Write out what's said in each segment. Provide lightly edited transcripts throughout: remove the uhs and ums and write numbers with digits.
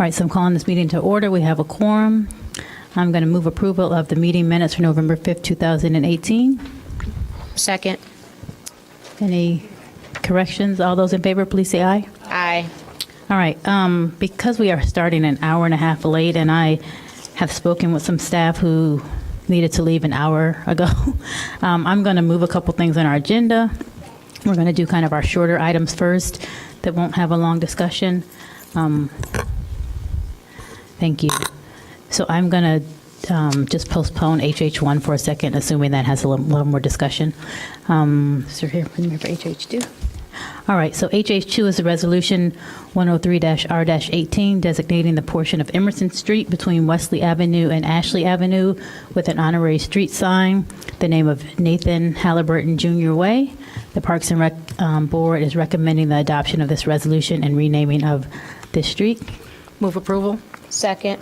right, so I'm calling this meeting to order. We have a quorum. I'm going to move approval of the meeting minutes for November 5th, 2018. Second. Any corrections? All those in favor, please say aye. Aye. All right, because we are starting an hour and a half late, and I have spoken with some staff who needed to leave an hour ago, I'm going to move a couple things on our agenda. We're going to do kind of our shorter items first that won't have a long discussion. Thank you. So I'm going to just postpone HH1 for a second, assuming that has a little more discussion. So here for HH2. All right, so HH2 is a resolution 103-R-18 designating the portion of Emerson Street between Wesley Avenue and Ashley Avenue with an honorary street sign, the name of Nathan Halliburton Jr. Way. The Parks and Rec Board is recommending the adoption of this resolution and renaming of this street. Move approval. Second.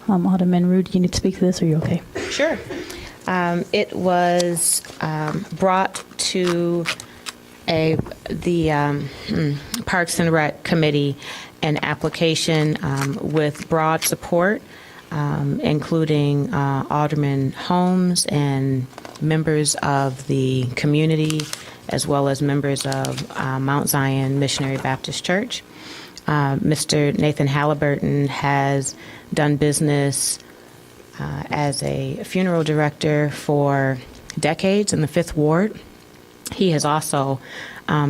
Alderman Rude, do you need to speak to this, or are you okay? Sure. It was brought to the Parks and Rec Committee, an application with broad support, including Alderman Holmes and members of the community, as well as members of Mount Zion Missionary Baptist Church. Mr. Nathan Halliburton has done business as a funeral director for decades in the 5th Ward. He has also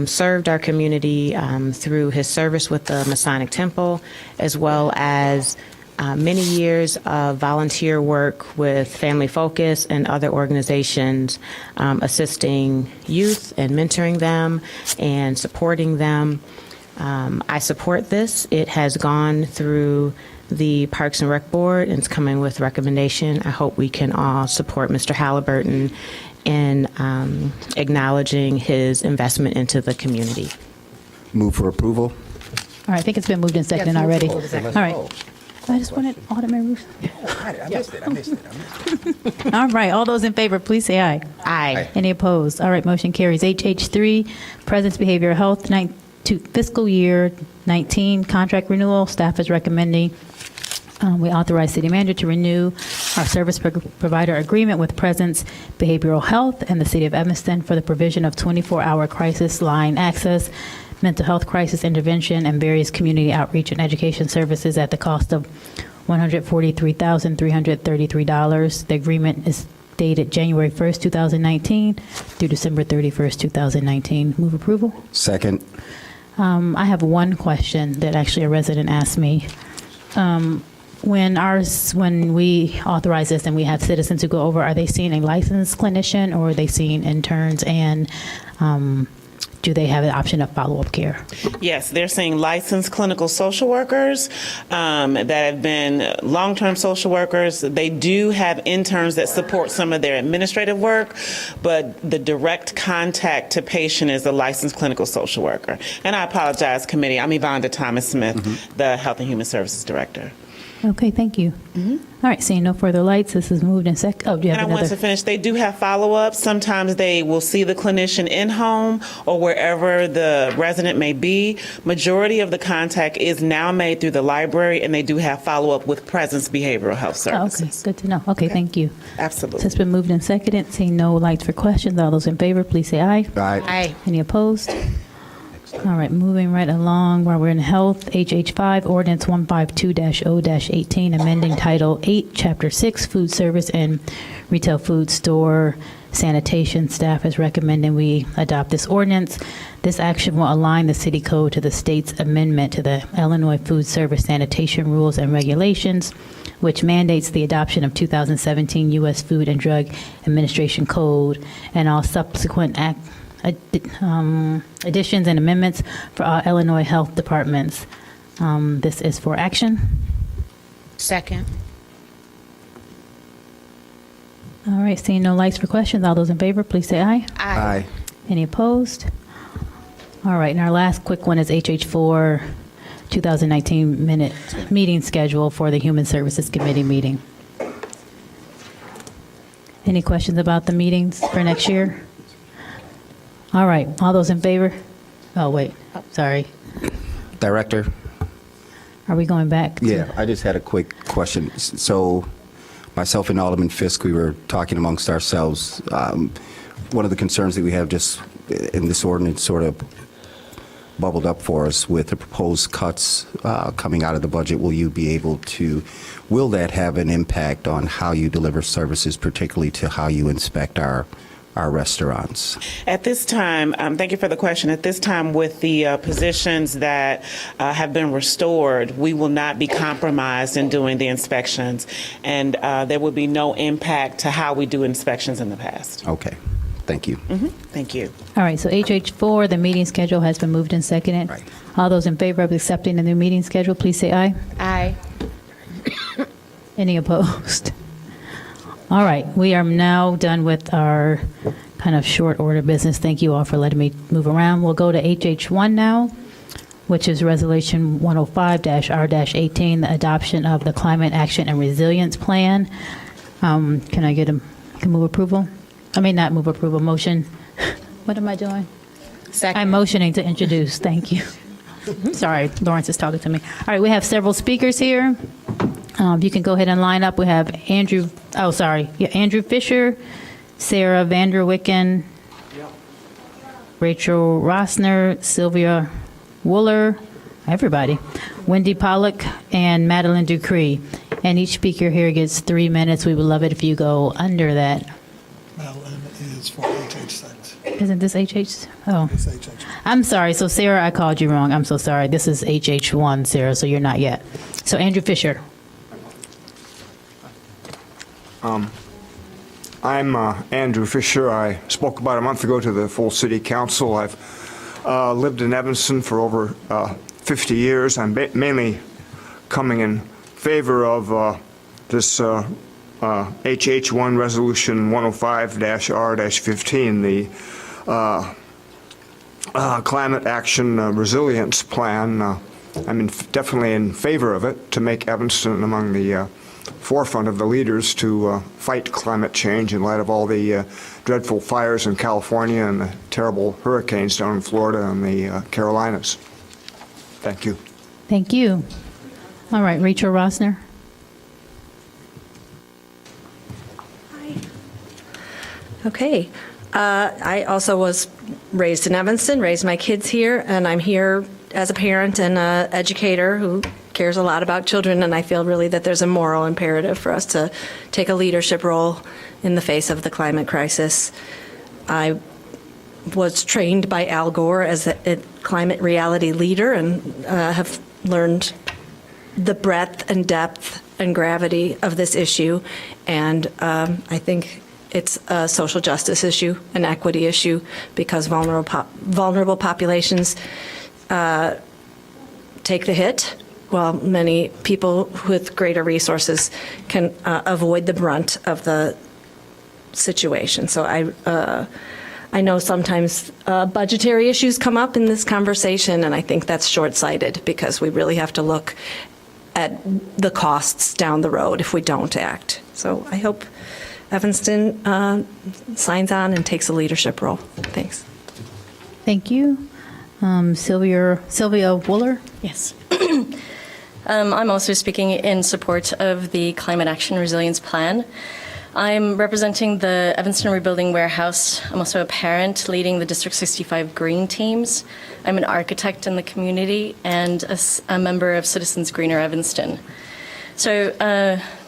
served our community through his service with the Masonic Temple, as well as many years of volunteer work with Family Focus and other organizations, assisting youth and mentoring them and supporting them. I support this. It has gone through the Parks and Rec Board, and it's coming with recommendation. I hope we can all support Mr. Halliburton in acknowledging his investment into the community. Move for approval. All right, I think it's been moved and seconded already. All right. I just wanted Alderman Ruth. I missed it. All right, all those in favor, please say aye. Aye. Any opposed? All right, motion carries. HH3, Presence Behavioral Health, to fiscal year 19 contract renewal. Staff is recommending we authorize City Manager to renew our service provider agreement with Presence Behavioral Health and the City of Evanston for the provision of 24-hour crisis line access, mental health crisis intervention, and various community outreach and education services at the cost of $143,333. The agreement is dated January 1st, 2019 through December 31st, 2019. Move approval. Second. I have one question that actually a resident asked me. When we authorize this and we have citizens who go over, are they seeing a licensed clinician, or are they seeing interns, and do they have an option of follow-up care? Yes, they're seeing licensed clinical social workers that have been long-term social workers. They do have interns that support some of their administrative work, but the direct contact to patient is a licensed clinical social worker. And I apologize, committee. I'm Yvonne Thomas Smith, the Health and Human Services Director. Okay, thank you. All right, seeing no further lights, this is moved in sec. Oh, do you have And I want another? to finish. They do have follow-ups. Sometimes they will see the clinician in-home or wherever the resident may be. Majority of the contact is now made through the library, and they do have follow-up with Presence Behavioral Health Oh, okay, Services. good to know. Okay, thank you. Absolutely. So it's been moved and seconded. Seeing no lights for questions, all those in favor, please say aye. Aye. Aye. Any opposed? All right, moving right along while we're in health, HH5, Ordinance 152-0-18, amending Title 8, Chapter 6, Food Service and Retail Food Store Sanitation. Staff is recommending we adopt this ordinance. This action will align the city code to the state's amendment to the Illinois Food Service Sanitation Rules and Regulations, which mandates the adoption of 2017 U.S. Food and Drug Administration Code and all subsequent additions and amendments for all Illinois health departments. This is for action. Second. All right, seeing no lights for questions, all those in favor, please say aye. Aye. Any opposed? All right, and our last quick one is HH4, 2019 meeting schedule for the Human Services Committee meeting. Any questions about the meetings for next year? All right, all those in favor? Oh, wait, sorry. Director. Are we going back? Yeah, I just had a quick question. So myself and Alderman Fisk, we were talking amongst ourselves. One of the concerns that we have just in this ordinance sort of bubbled up for us with the proposed cuts coming out of the budget. Will that have an impact on how you deliver services, particularly to how you inspect our restaurants? At this time, thank you for the question. At this time, with the positions that have been restored, we will not be compromised in doing the inspections, and there will be no impact to how we do inspections in the past. Okay, thank you. Thank you. All right, so HH4, the meeting schedule has been moved and seconded. Right. All those in favor of accepting the new meeting schedule, please say aye. Aye. Any opposed? All right, we are now done with our kind of short order business. Thank you all for letting me move around. We'll go to HH1 now, which is Resolution 105-R-18, the adoption of the Climate Action and Resilience Plan. Can I get can move approval? I mean, not move approval, motion. What am I doing? Second. I'm motioning to introduce. Thank you. Sorry, Lawrence is talking to me. All right, we have several speakers here. You can go ahead and line up. We have Andrew Fisher, Sarah Vanderwicken, Rachel Rossner, Sylvia Wooler, everybody, Wendy Pollock, and Madeline Dupree. And each speaker here gets 3 minutes. We would love it if you go under that. Madeline is for HH6. Isn't this HH? Oh, It's HH. I'm sorry. So, Sarah, I called you wrong. I'm so sorry. This is HH1, Sarah, so you're not yet. So, Andrew Fisher. I'm Andrew Fisher. I spoke about a month ago to the full city council. I've lived in Evanston for over 50 years. I'm mainly coming in favor of this HH1 Resolution 105-R-15, the Climate Action Resilience Plan. I'm definitely in favor of it to make Evanston among the forefront of the leaders to fight climate change in light of all the dreadful fires in California and the terrible hurricanes down in Florida and the Carolinas. Thank you. Thank you. All right, Rachel Rossner. Okay. I also was raised in Evanston, raised my kids here, and I'm here as a parent and an educator who cares a lot about children, and I feel really that there's a moral imperative for us to take a leadership role in the face of the climate crisis. I was trained by Al Gore as a climate reality leader and have learned the breadth and depth and gravity of this issue, and I think it's a social justice issue, an equity issue, because vulnerable populations take the hit, while many people with greater resources can avoid the brunt of the situation. So I know sometimes budgetary issues come up in this conversation, and I think that's short-sighted because we really have to look at the costs down the road if we don't act. So I hope Evanston signs on and takes a leadership role. Thanks. Thank you. Sylvia Wooler. Yes. I'm also speaking in support of the Climate Action Resilience Plan. I'm representing the Evanston Rebuilding Warehouse. I'm also a parent leading the District 65 Green Teams. I'm an architect in the community and a member of Citizens Greener Evanston. So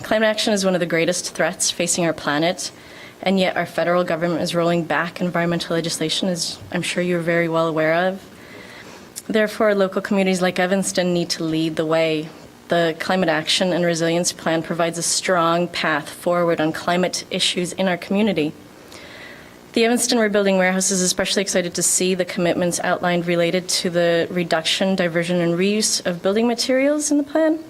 climate action is one of the greatest threats facing our planet, and yet our federal government is rolling back environmental legislation, as I'm sure you're very well aware of. Therefore, local communities like Evanston need to lead the way. The Climate Action and Resilience Plan provides a strong path forward on climate issues in our community. The Evanston Rebuilding Warehouse is especially excited to see the commitments outlined related to the reduction, diversion, and reuse of building materials in the plan.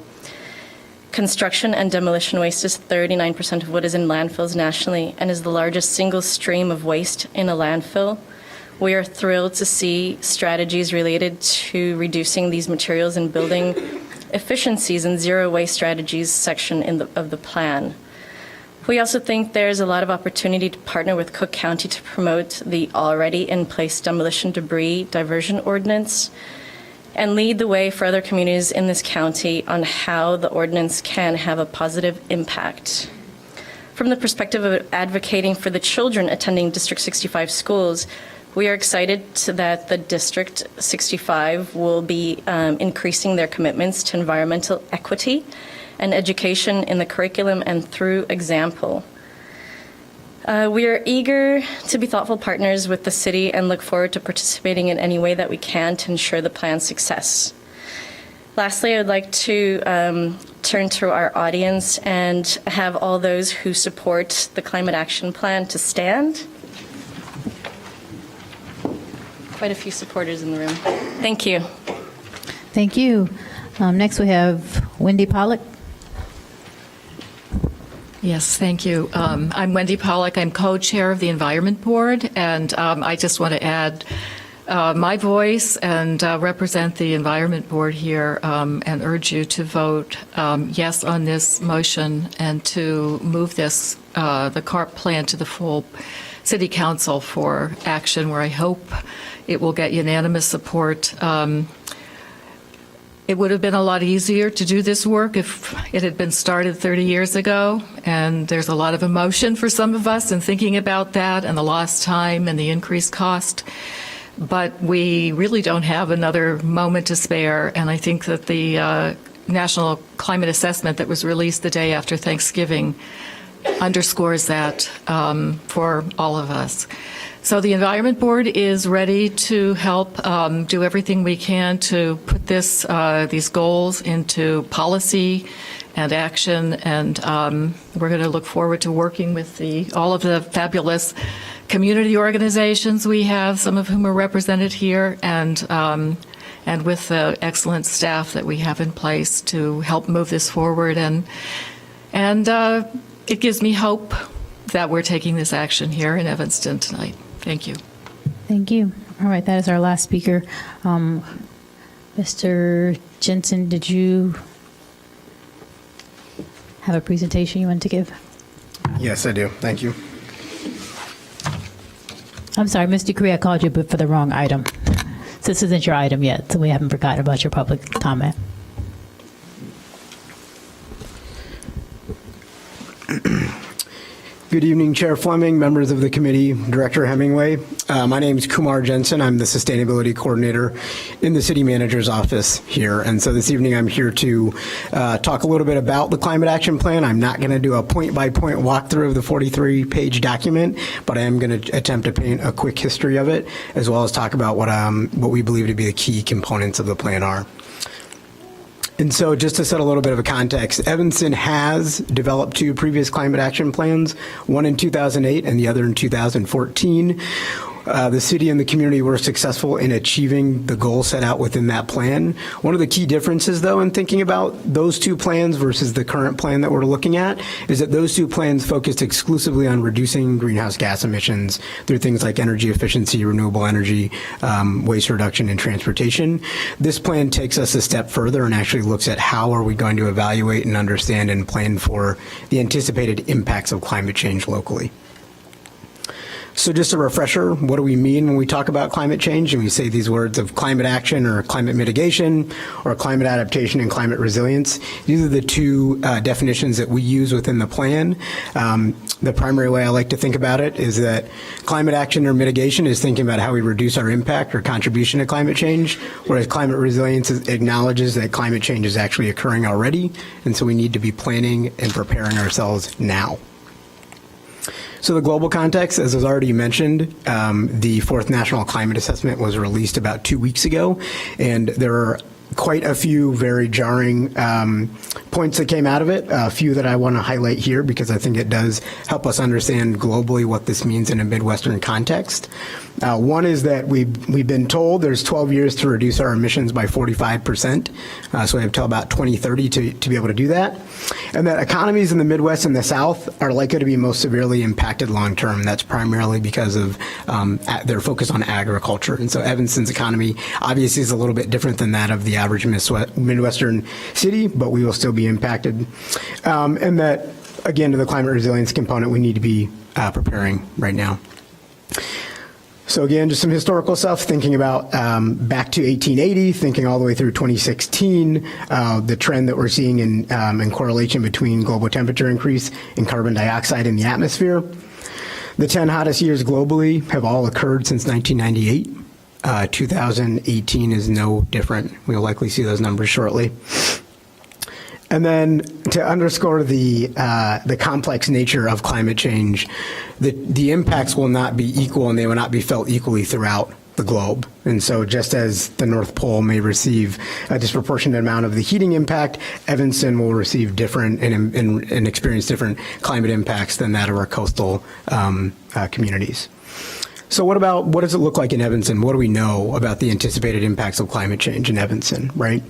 Construction and demolition waste is 39% of what is in landfills nationally and is the largest single stream of waste in a landfill. We are thrilled to see strategies related to reducing these materials and building efficiencies and zero waste strategies section of the plan. We also think there's a lot of opportunity to partner with Cook County to promote the already in place demolition debris diversion ordinance and lead the way for other communities in this county on how the ordinance can have a positive impact. From the perspective of advocating for the children attending District 65 schools, we are excited that the District 65 will be increasing their commitments to environmental equity and education in the curriculum and through example. We are eager to be thoughtful partners with the city and look forward to participating in any way that we can to ensure the plan's success. Lastly, I would like to turn to our audience and have all those who support the Climate Action Plan to stand. Quite a few supporters in the room. Thank you. Thank you. Next, we have Wendy Pollock. Yes, thank you. I'm Wendy Pollock. I'm co-chair of the Environment Board, and I just want to add my voice and represent the Environment Board here and urge you to vote yes on this motion and to move this, the CARP plan, to the full City Council for action, where I hope it will get unanimous support. It would have been a lot easier to do this work if it had been started 30 years ago, and there's a lot of emotion for some of us in thinking about that and the lost time and the increased cost. But we really don't have another moment to spare, and I think that the National Climate Assessment that was released the day after Thanksgiving underscores that for all of us. So the Environment Board is ready to help do everything we can to put these goals into policy and action, and we're going to look forward to working with all of the fabulous community organizations we have, some of whom are represented here, and with the excellent staff that we have in place to help move this forward. And it gives me hope that we're taking this action here in Evanston tonight. Thank you. Thank you. All right, that is our last speaker. Mr. Jensen, did you have a presentation you wanted to give? Yes, I do. Thank you. I'm sorry, Ms. Dupree, I called you, but for the wrong item. So this isn't your item yet, so we haven't forgotten about your public comment. Good evening, Chair Fleming, members of the committee, Director Hemingway. My name is Kumar Jensen. I'm the Sustainability Coordinator in the City Manager's office here. And so this evening I'm here to talk a little bit about the Climate Action Plan. I'm not going to do a point-by-point walkthrough of the 43-page document, but I am going to attempt to paint a quick history of it, as well as talk about what we believe to be the key components of the plan are. And so just to set a little bit of a context, Evanston has developed two previous climate action plans, one in 2008 and the other in 2014. The city and the community were successful in achieving the goal set out within that plan. One of the key differences, though, in thinking about those two plans versus the current plan that we're looking at is that those two plans focused exclusively on reducing greenhouse gas emissions through things like energy efficiency, renewable energy, waste reduction, and transportation. This plan takes us a step further and actually looks at how are we going to evaluate and understand and plan for the anticipated impacts of climate change locally. So just a refresher, what do we mean when we talk about climate change and we say these words of climate action or climate mitigation or climate adaptation and climate resilience? These are the two definitions that we use within the plan. The primary way I like to think about it is that climate action or mitigation is thinking about how we reduce our impact or contribution to climate change, whereas climate resilience acknowledges that climate change is actually occurring already, and so we need to be planning and preparing ourselves now. So the global context, as was already mentioned, the fourth National Climate Assessment was released about 2 weeks ago, and there are quite a few very jarring points that came out of it, a few that I want to highlight here because I think it does help us understand globally what this means in a Midwestern context. One is that we've been told there's 12 years to reduce our emissions by 45%, so we have till about 2030 to be able to do that. And that economies in the Midwest and the South are likely to be most severely impacted long term. That's primarily because of their focus on agriculture. And so Evanston's economy obviously is a little bit different than that of the average Midwestern city, but we will still be impacted. And that, again, to the climate resilience component, we need to be preparing right now. So again, just some historical stuff, thinking about back to 1880, thinking all the way through 2016, the trend that we're seeing in correlation between global temperature increase and carbon dioxide in the atmosphere. The 10 hottest years globally have all occurred since 1998. 2018 is no different. We'll likely see those numbers shortly. And then to underscore the complex nature of climate change, the impacts will not be equal and they will not be felt equally throughout the globe. And so just as the North Pole may receive a disproportionate amount of the heating impact, Evanston will receive different and experience different climate impacts than that of our coastal communities. So what does it look like in Evanston? What do we know about the anticipated impacts of climate change in Evanston, right?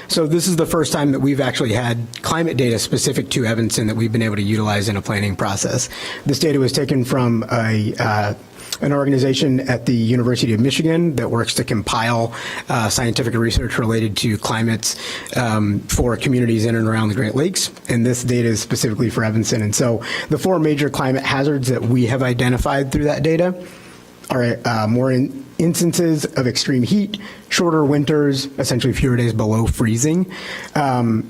So this is the first time that we've actually had climate data specific to Evanston that we've been able to utilize in a planning process. This data was taken from an organization at the University of Michigan that works to compile scientific research related to climates for communities in and around the Great Lakes. And this data is specifically for Evanston. And so the 4 major climate hazards that we have identified through that data are more instances of extreme heat, shorter winters, essentially fewer days below freezing,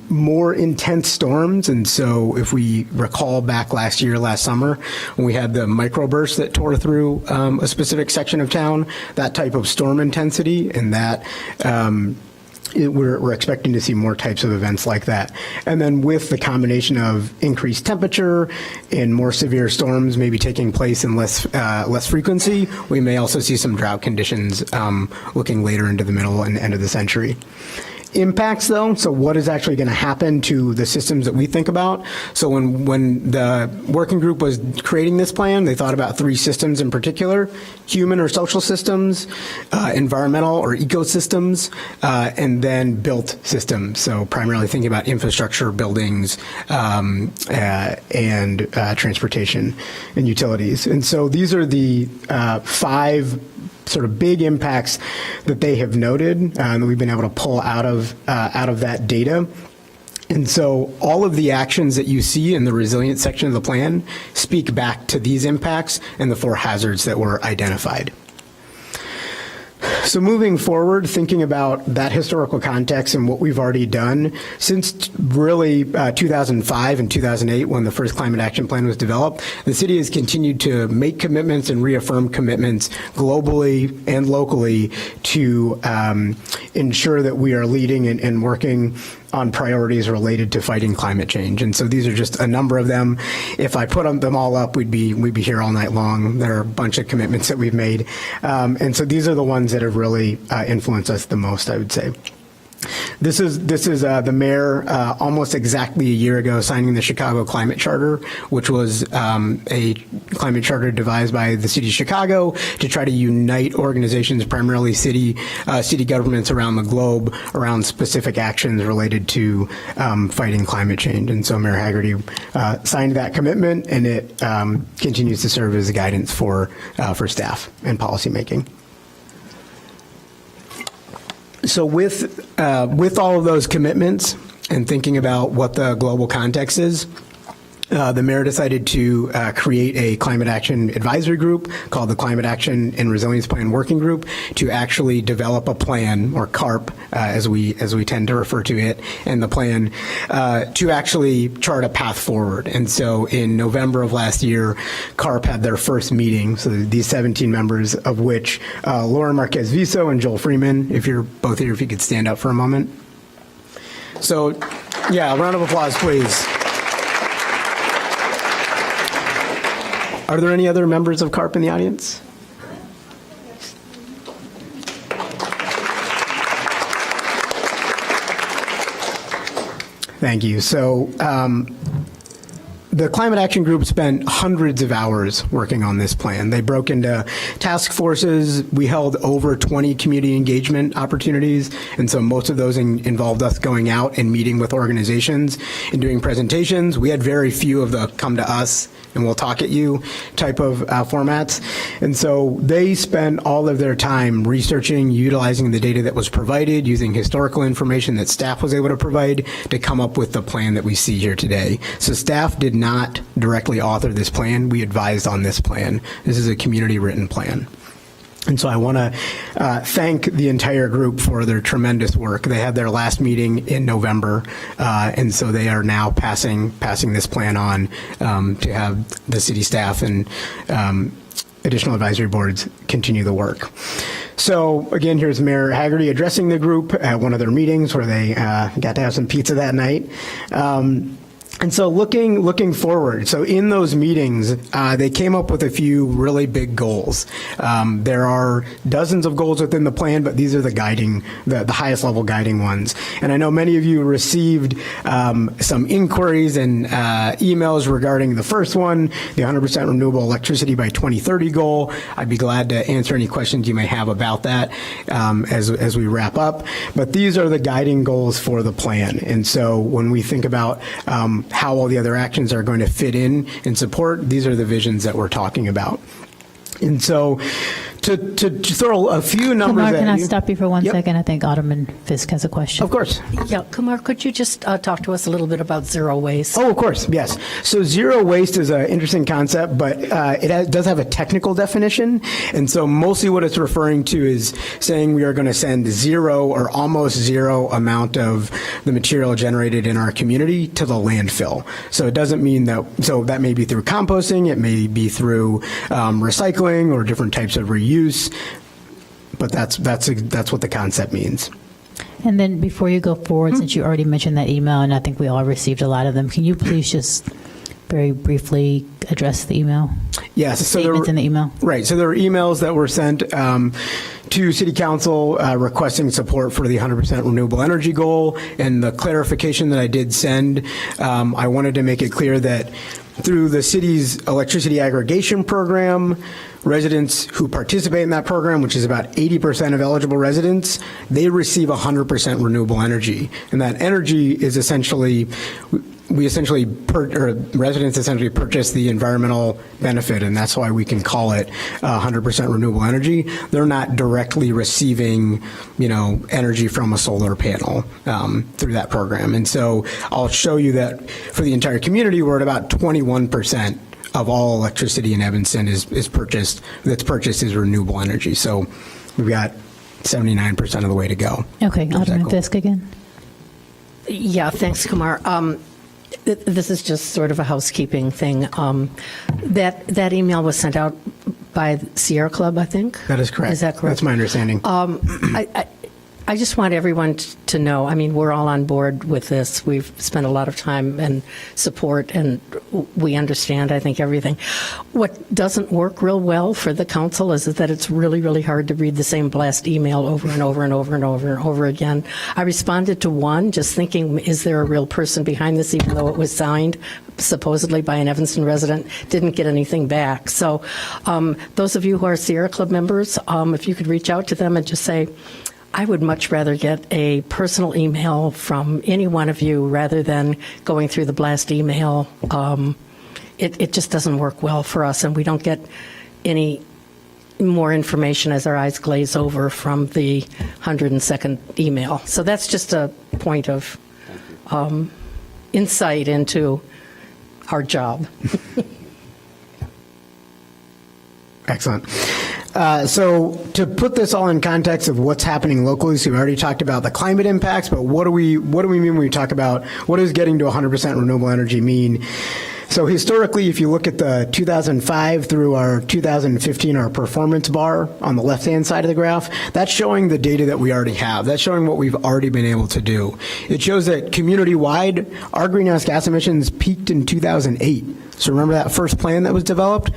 more intense storms. And so if we recall back last summer, when we had the microburst that tore through a specific section of town, that type of storm intensity and that we're expecting to see more types of events like that. And then with the combination of increased temperature and more severe storms maybe taking place in less frequency, we may also see some drought conditions looking later into the middle and end of the century. Impacts, though, so what is actually going to happen to the systems that we think about? So when the working group was creating this plan, they thought about 3 systems in particular: human or social systems, environmental or ecosystems, and then built systems. So primarily thinking about infrastructure, buildings, and transportation and utilities. And so these are the 5 sort of big impacts that they have noted that we've been able to pull out of that data. And so all of the actions that you see in the resilience section of the plan speak back to these impacts and the 4 hazards that were identified. So moving forward, thinking about that historical context and what we've already done since really 2005 and 2008, when the first climate action plan was developed, the city has continued to make commitments and reaffirm commitments globally and locally to ensure that we are leading and working on priorities related to fighting climate change. And so these are just a number of them. If I put them all up, we'd be here all night long. There are a bunch of commitments that we've made. And so these are the ones that have really influenced us the most, I would say. This is the mayor almost exactly a year ago signing the Chicago Climate Charter, which was a climate charter devised by the city of Chicago to try to unite organizations, primarily city governments around the globe, around specific actions related to fighting climate change. And so Mayor Haggerty signed that commitment, and it continues to serve as guidance for staff and policymaking. So with all of those commitments and thinking about what the global context is, the mayor decided to create a climate action advisory group called the Climate Action and Resilience Plan Working Group to actually develop a plan, or CARP, as we tend to refer to it, and the plan to actually chart a path forward. And so in November of last year, CARP had their first meeting. So these 17 members, of which Lauren Marquez Viso and Joel Freeman, if you're both here, if you could stand up for a moment. So yeah, a round of applause, please. Are there any other members of CARP in the audience? Thank you. So the Climate Action Group spent hundreds of hours working on this plan. They broke into task forces. We held over 20 community engagement opportunities, and so most of those involved us going out and meeting with organizations and doing presentations. We had very few of the come to us and we'll talk at you type of formats. And so they spent all of their time researching, utilizing the data that was provided, using historical information that staff was able to provide to come up with the plan that we see here today. So staff did not directly author this plan. We advised on this plan. This is a community written plan. And so I want to thank the entire group for their tremendous work. They had their last meeting in November, and so they are now passing this plan on to have the city staff and additional advisory boards continue the work. So again, here's Mayor Haggerty addressing the group at one of their meetings where they got to have some pizza that night. And so looking forward, so in those meetings, they came up with a few really big goals. There are dozens of goals within the plan, but these are the highest level guiding ones. And I know many of you received some inquiries and emails regarding the first one, the 100% renewable electricity by 2030 goal. I'd be glad to answer any questions you may have about that as we wrap up. But these are the guiding goals for the plan. And so when we think about how all the other actions are going to fit in and support, these are the visions that we're talking about. And so to throw a few numbers Kumar, at can I you. stop you for 1 Yep. second? I think Alderman Fisk has a question. Of course. Yeah, Kumar, could you just talk to us a little bit about zero waste? Oh, of course, yes. So zero waste is an interesting concept, but does have a technical definition. And so mostly what it's referring to is saying we are going to send zero or almost zero amount of the material generated in our community to the landfill. So it doesn't mean that, so that may be through composting, it may be through recycling or different types of reuse, but that's what the concept means. And then before you go forward, since you already mentioned that email, and I think we all received a lot of them, can you please just very briefly address the email? Yes. The statements in the email? Right. So there were emails that were sent to City Council requesting support for the 100% renewable energy goal. And the clarification that I did send, I wanted to make it clear that through the city's electricity aggregation program, residents who participate in that program, which is about 80% of eligible residents, they receive 100% renewable energy. And that energy is essentially, residents essentially purchase the environmental benefit, and that's why we can call it 100% renewable energy. They're not directly receiving, energy from a solar panel through that program. And so I'll show you that for the entire community, we're at about 21% of all electricity in Evanston is purchased is renewable energy. So we've got 79% of the way to go. Okay, Alderman Fisk again. Yeah, thanks, Kumar. This is just sort of a housekeeping thing. That email was sent out by Sierra Club, I think? That is correct. Is that correct? That's my understanding. I just want everyone to know, we're all on board with this. We've spent a lot of time and support, and we understand, I think, everything. What doesn't work real well for the council is that it's really, really hard to read the same blast email over and over and over and over and over again. I responded to one just thinking, is there a real person behind this, even though it was signed supposedly by an Evanston resident, didn't get anything back. So those of you who are Sierra Club members, if you could reach out to them and just say, I would much rather get a personal email from any one of you rather than going through the blast email. It just doesn't work well for us, and we don't get any more information as our eyes glaze over from the 102nd email. So that's just a point of insight into our job. Excellent. So to put this all in context of what's happening locally, so we already talked about the climate impacts, but what do we mean when we talk about what does getting to 100% renewable energy mean? So historically, if you look at the 2005 through our 2015, our performance bar on the left-hand side of the graph, that's showing the data that we already have. That's showing what we've already been able to do. It shows that community-wide, our greenhouse gas emissions peaked in 2008. So remember that first plan that was developed?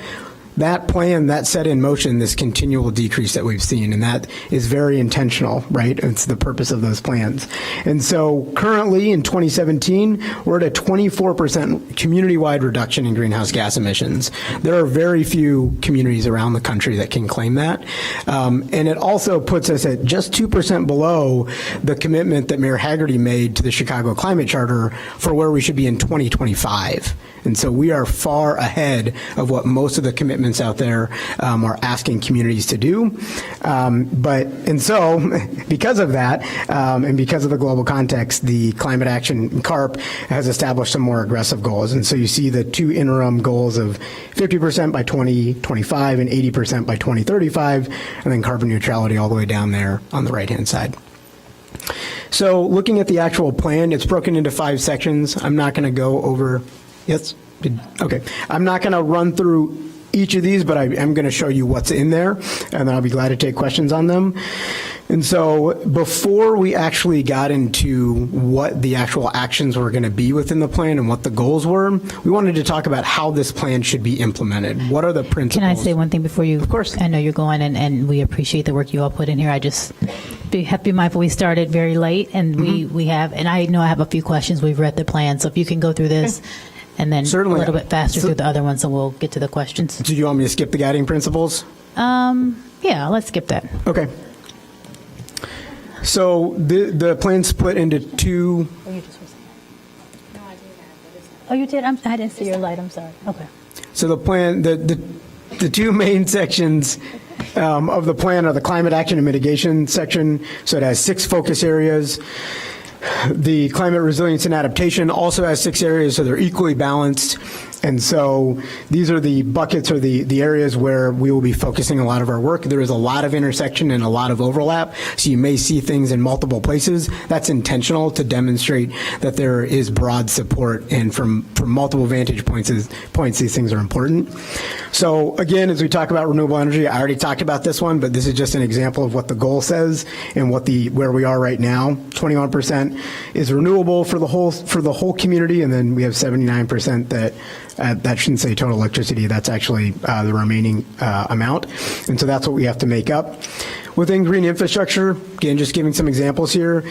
That plan, that set in motion this continual decrease that we've seen, and that is very intentional, right? It's the purpose of those plans. And so currently in 2017, we're at a 24% community-wide reduction in greenhouse gas emissions. There are very few communities around the country that can claim that. And it also puts us at just 2% below the commitment that Mayor Haggerty made to the Chicago Climate Charter for where we should be in 2025. And so we are far ahead of what most of the commitments out there are asking communities to do. So because of that, and because of the global context, the Climate Action CARP has established some more aggressive goals. And so you see the two interim goals of 50% by 2025 and 80% by 2035, and then carbon neutrality all the way down there on the right-hand side. So looking at the actual plan, it's broken into 5 sections. I'm not going to go over, yes? Okay. I'm not going to run through each of these, but I am going to show you what's in there, and then I'll be glad to take questions on them. And so before we actually got into what the actual actions were going to be within the plan and what the goals were, we wanted to talk about how this plan should be implemented. What are the principles? Can I say one thing before you? Of course. I know you're going, and we appreciate the work you all put in here. I just have to be mindful we started very late, and we have, and I know I have a few questions. We've read the plan, so if you can go through this and then Certainly. a little bit faster through the other ones, and we'll get to the questions. Do you want me to skip the guiding principles? Yeah, let's skip that. Okay. So the plan's split into two. Oh, you just were saying. Oh, you did? I didn't see your light. I'm sorry. Okay. So the plan, the two main sections of the plan are the climate action and mitigation section. So it has 6 focus areas. The climate resilience and adaptation also has 6 areas, so they're equally balanced. And so these are the buckets or the areas where we will be focusing a lot of our work. There is a lot of intersection and a lot of overlap, so you may see things in multiple places. That's intentional to demonstrate that there is broad support, and from multiple vantage points, these things are important. So again, as we talk about renewable energy, I already talked about this one, but this is just an example of what the goal says and where we are right now. 21% is renewable for the whole community, and then we have 79% that shouldn't say total electricity. That's actually the remaining amount. And so that's what we have to make up. Within green infrastructure, again, just giving some examples here,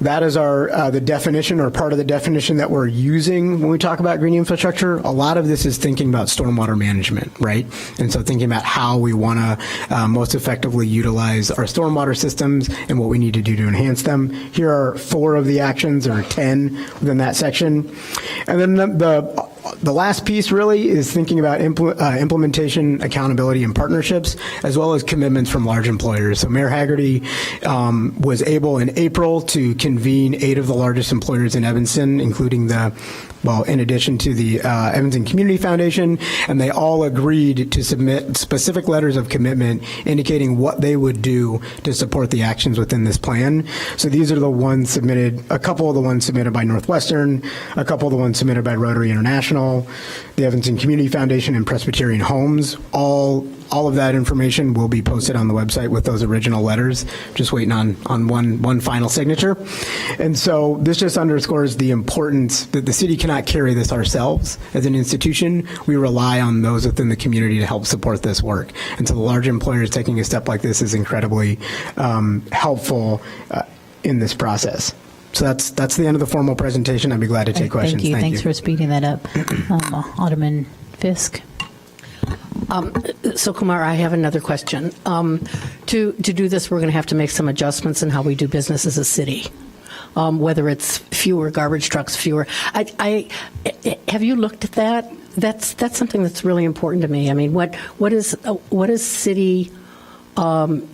that is the definition, or part of the definition that we're using when we talk about green infrastructure. A lot of this is thinking about stormwater management, right? And so thinking about how we want to most effectively utilize our stormwater systems and what we need to do to enhance them. Here are 4 of the actions, or 10 within that section. And then the last piece really is thinking about implementation, accountability, and partnerships, as well as commitments from large employers. So Mayor Haggerty was able in April to convene 8 of the largest employers in Evanston, including in addition to the Evanston Community Foundation, and they all agreed to submit specific letters of commitment indicating what they would do to support the actions within this plan. So these are the ones submitted, a couple of the ones submitted by Northwestern, a couple of the ones submitted by Rotary International, the Evanston Community Foundation, and Presbyterian Homes. All of that information will be posted on the website with those original letters, just waiting on one final signature. And so this just underscores the importance that the city cannot carry this ourselves as an institution. We rely on those within the community to help support this work. And so the large employers taking a step like this is incredibly helpful in this process. So that's the end of the formal presentation. I'd be glad to take questions. Thank you. Thanks for speeding that up. Alderman Fisk. So, Kumar, I have another question. To do this, we're going to have to make some adjustments in how we do business as a city, whether it's fewer garbage trucks, fewer. Have you looked at that? That's something that's really important to me. I mean, what is city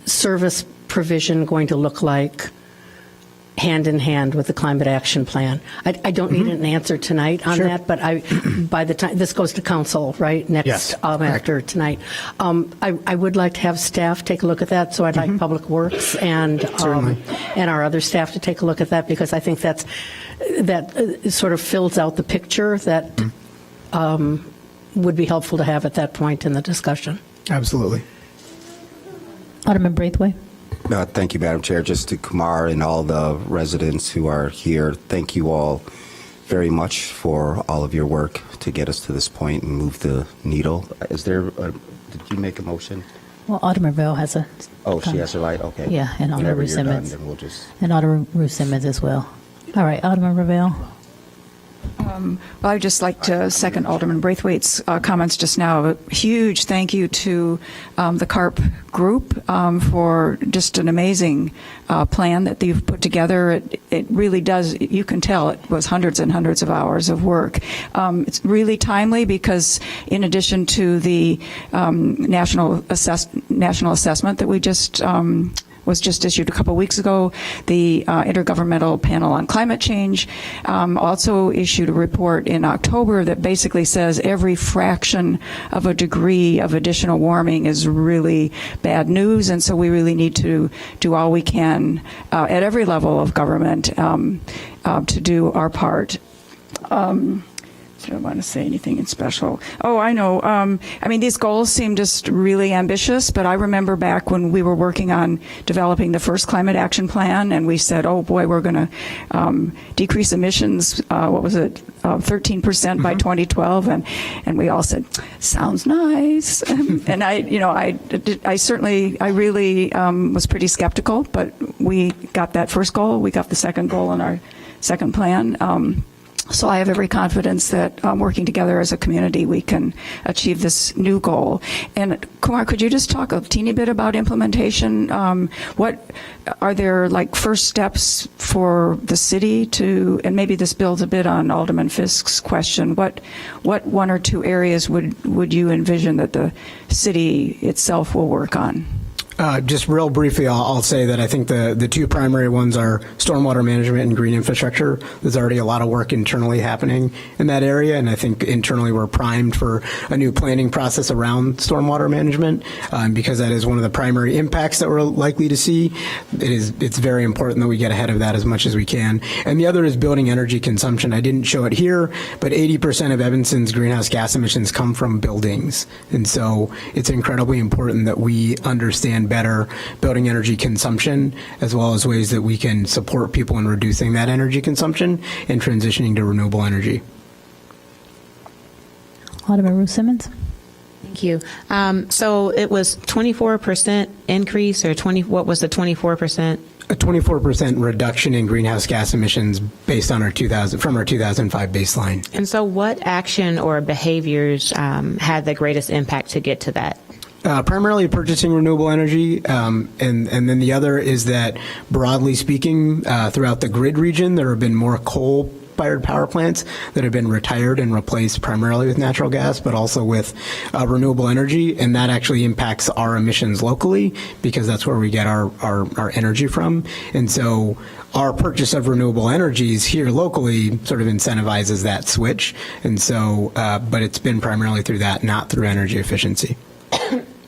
service provision going to look like hand in hand with the climate action plan? I don't need an answer tonight on that, but by the time this goes to council, right, next Yes, after tonight, I would like to have staff take a look at that. So I'd like Public Works and our other staff to take a look at that, because I think that sort of fills out the picture that would be helpful to have at that point in the discussion. Absolutely. Alderman Braithwaite. Thank you, Madam Chair. Just to Kumar and all the residents who are here, thank you all very much for all of your work to get us to this point and move the needle. Did you make a motion? Well, Alderman Bell has a. Oh, she has her light? Okay. Yeah, and Alderman Whenever you're done, Simmons. then we'll just. And Alderman Ruth Simmons as well. All right, Alderman Ravel. Well, I'd just like to second Alderman Braithwaite's comments just now. A huge thank you to the CARP group for just an amazing plan that they've put together. It really does, you can tell it was hundreds and hundreds of hours of work. It's really timely because in addition to the national assessment that we just was just issued a couple weeks ago. The Intergovernmental Panel on Climate Change also issued a report in October that basically says every fraction of a degree of additional warming is really bad news, and so we really need to do all we can at every level of government to do our part. I don't want to say anything in special. Oh, I know. I mean, these goals seem just really ambitious, but I remember back when we were working on developing the first climate action plan, and we said, oh boy, we're going to decrease emissions, what was it, 13% by 2012, and we all said, sounds nice. And I certainly really was pretty skeptical, but we got that first goal. We got the second goal in our second plan. So I have every confidence that working together as a community, we can achieve this new goal. And Kumar, could you just talk a teeny bit about implementation? What are there like first steps for the city to, and maybe this builds a bit on Alderman Fisk's question, what one or two areas would you envision that the city itself will work on? Just real briefly, I'll say that I think the two primary ones are stormwater management and green infrastructure. There's already a lot of work internally happening in that area, and I think internally we're primed for a new planning process around stormwater management because that is one of the primary impacts that we're likely to see. It's very important that we get ahead of that as much as we can. And the other is building energy consumption. I didn't show it here, but 80% of Evanston's greenhouse gas emissions come from buildings, and so it's incredibly important that we understand better building energy consumption, as well as ways that we can support people in reducing that energy consumption and transitioning to renewable energy. Alderman Ruth Simmons. Thank you. So it was 24% increase, or what was the 24%? A 24% reduction in greenhouse gas emissions based on our 2005 baseline. And so what action or behaviors had the greatest impact to get to that? Primarily purchasing renewable energy, and then the other is that, broadly speaking, throughout the grid region, there have been more coal-fired power plants that have been retired and replaced primarily with natural gas, but also with renewable energy, and that actually impacts our emissions locally because that's where we get our energy from. And so our purchase of renewable energies here locally sort of incentivizes that switch. And so, but it's been primarily through that, not through energy efficiency.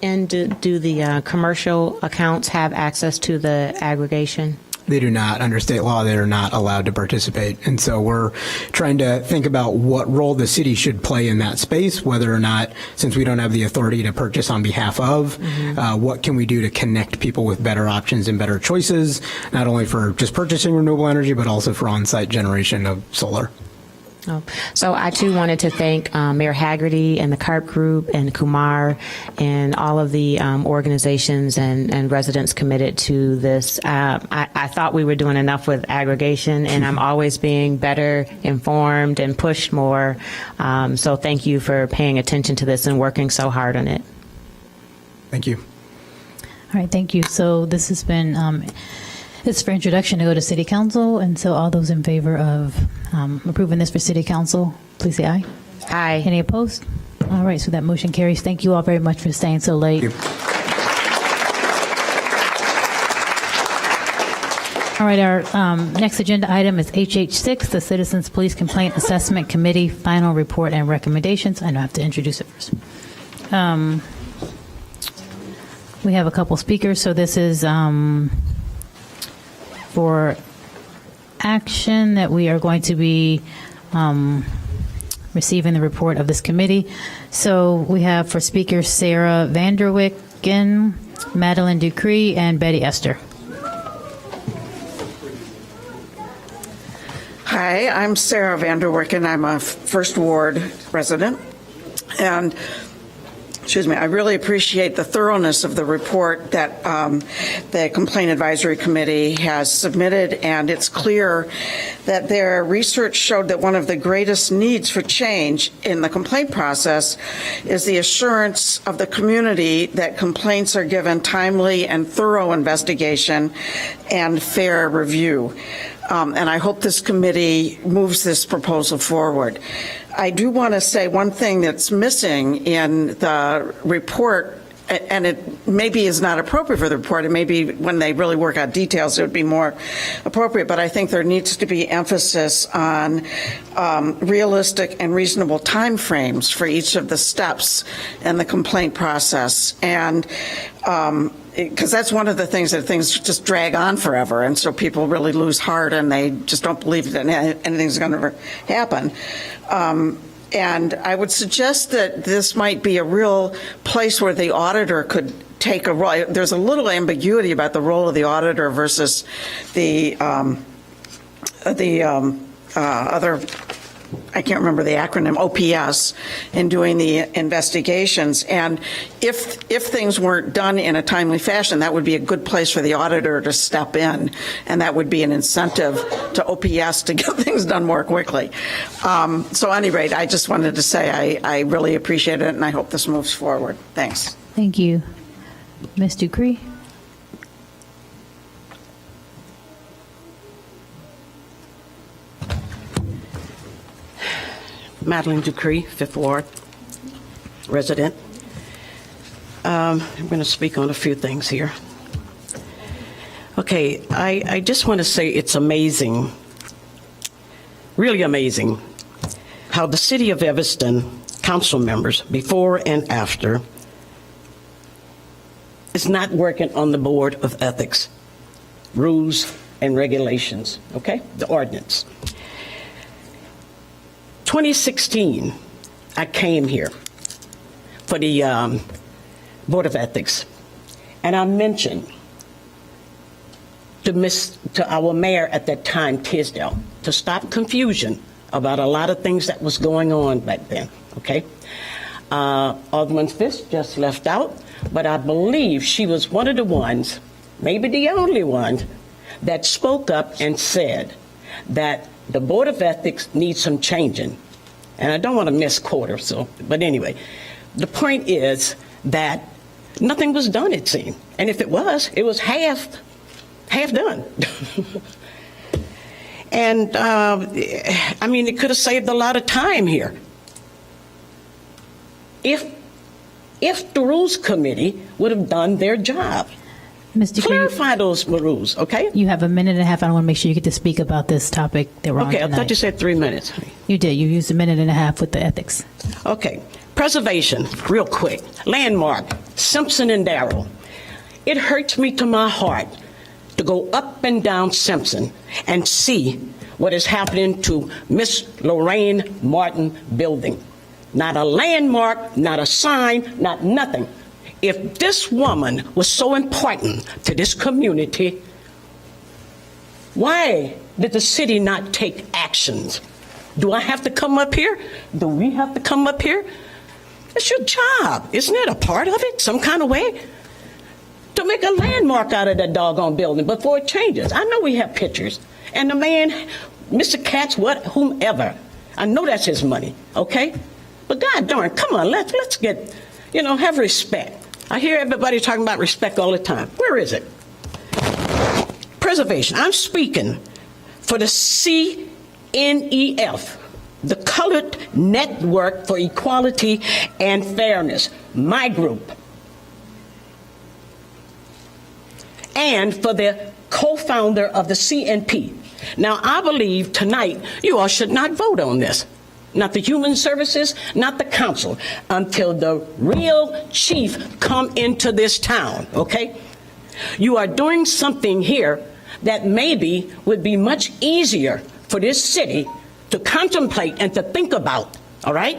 And do the commercial accounts have access to the aggregation? They do not. Under state law, they are not allowed to participate. And so we're trying to think about what role the city should play in that space, whether or not, since we don't have the authority to purchase on behalf of, what can we do to connect people with better options and better choices, not only for just purchasing renewable energy, but also for on-site generation of solar. Oh. So I too wanted to thank Mayor Haggerty and the CARP group and Kumar and all of the organizations and residents committed to this. I thought we were doing enough with aggregation, and I'm always being better informed and pushed more. So thank you for paying attention to this and working so hard on it. Thank you. All right, thank you. So this has been it's for introduction to go to City Council, and so all those in favor of approving this for City Council, please say aye. Aye. Any opposed? All right, so that motion carries. Thank you all very much for staying so late. All right, our next agenda item is HH6, the Citizens Police Complaint Assessment Committee Final Report and Recommendations. I know I have to introduce it first. We have a couple speakers, so this is for action that we are going to be receiving the report of this committee. So we have for speakers Sarah Vanderwicken, Madeline Ducree, and Betty Esther. Hi, I'm Sarah Vanderwicken. I'm a First Ward resident. And Excuse me, I really appreciate the thoroughness of the report that the Complaint Advisory Committee has submitted, and it's clear that their research showed that one of the greatest needs for change in the complaint process is the assurance of the community that complaints are given timely and thorough investigation and fair review. And I hope this committee moves this proposal forward. I do want to say one thing that's missing in the report, and it maybe is not appropriate for the report. It may be when they really work out details, it would be more appropriate. But I think there needs to be emphasis on realistic and reasonable timeframes for each of the steps in the complaint process. And because that's one of the things that things just drag on forever, and so people really lose heart and they just don't believe that anything's going to happen. And I would suggest that this might be a real place where the auditor could take a role. There's a little ambiguity about the role of the auditor versus the other, I can't remember the acronym, OPS, in doing the investigations. And if things weren't done in a timely fashion, that would be a good place for the auditor to step in, and that would be an incentive to OPS to get things done more quickly. So at any rate, I just wanted to say I really appreciate it, and I hope this moves forward. Thanks. Thank you. Ms. Dupree? Madeline Dupree, Fifth Ward resident. I'm going to speak on a few things here. Okay, I just want to say it's amazing, really amazing, how the city of Evanston council members, before and after, is not working on the Board of Ethics, rules and regulations, okay, the ordinance. 2016, I came here for the Board of Ethics, and I mentioned to our mayor at that time, Tisdale, to stop confusion about a lot of things that was going on back then, okay? Alderman Fisk just left out, but I believe she was one of the ones, maybe the only one, that spoke up and said that the Board of Ethics needs some changing. And I don't want to misquote her, but anyway, the point is that nothing was done, it seemed. And if it was half done. And, I mean, it could have saved a lot of time here. If the Rules Committee would have done their job. Ms. Dupree, clarify those rules, okay? you have a minute and a half. I want to make sure you get to speak about this topic that we're on Okay, I tonight. thought you said 3 minutes. You did. You used a minute and a half with the ethics. Okay, preservation, real quick. Landmark, Simpson and Darrell. It hurts me to my heart to go up and down Simpson and see what is happening to Miss Lorraine Martin building. Not a landmark, not a sign, not nothing. If this woman was so important to this community, why did the city not take actions? Do I have to come up here? Do we have to come up here? It's your job. Isn't it a part of it, some kind of way? To make a landmark out of that doggone building before it changes. I know we have pictures. And the man, Mr. Katz, whomever, I know that's his money, okay? But God darn, come on, let's get, have respect. I hear everybody talking about respect all the time. Where is it? Preservation. I'm speaking for the CNEF, the Colored Network for Equality and Fairness, my group. And for the co-founder of the CNP. Now, I believe tonight you all should not vote on this. Not the Human Services, not the council, until the real chief come into this town, okay? You are doing something here that maybe would be much easier for this city to contemplate and to think about, all right?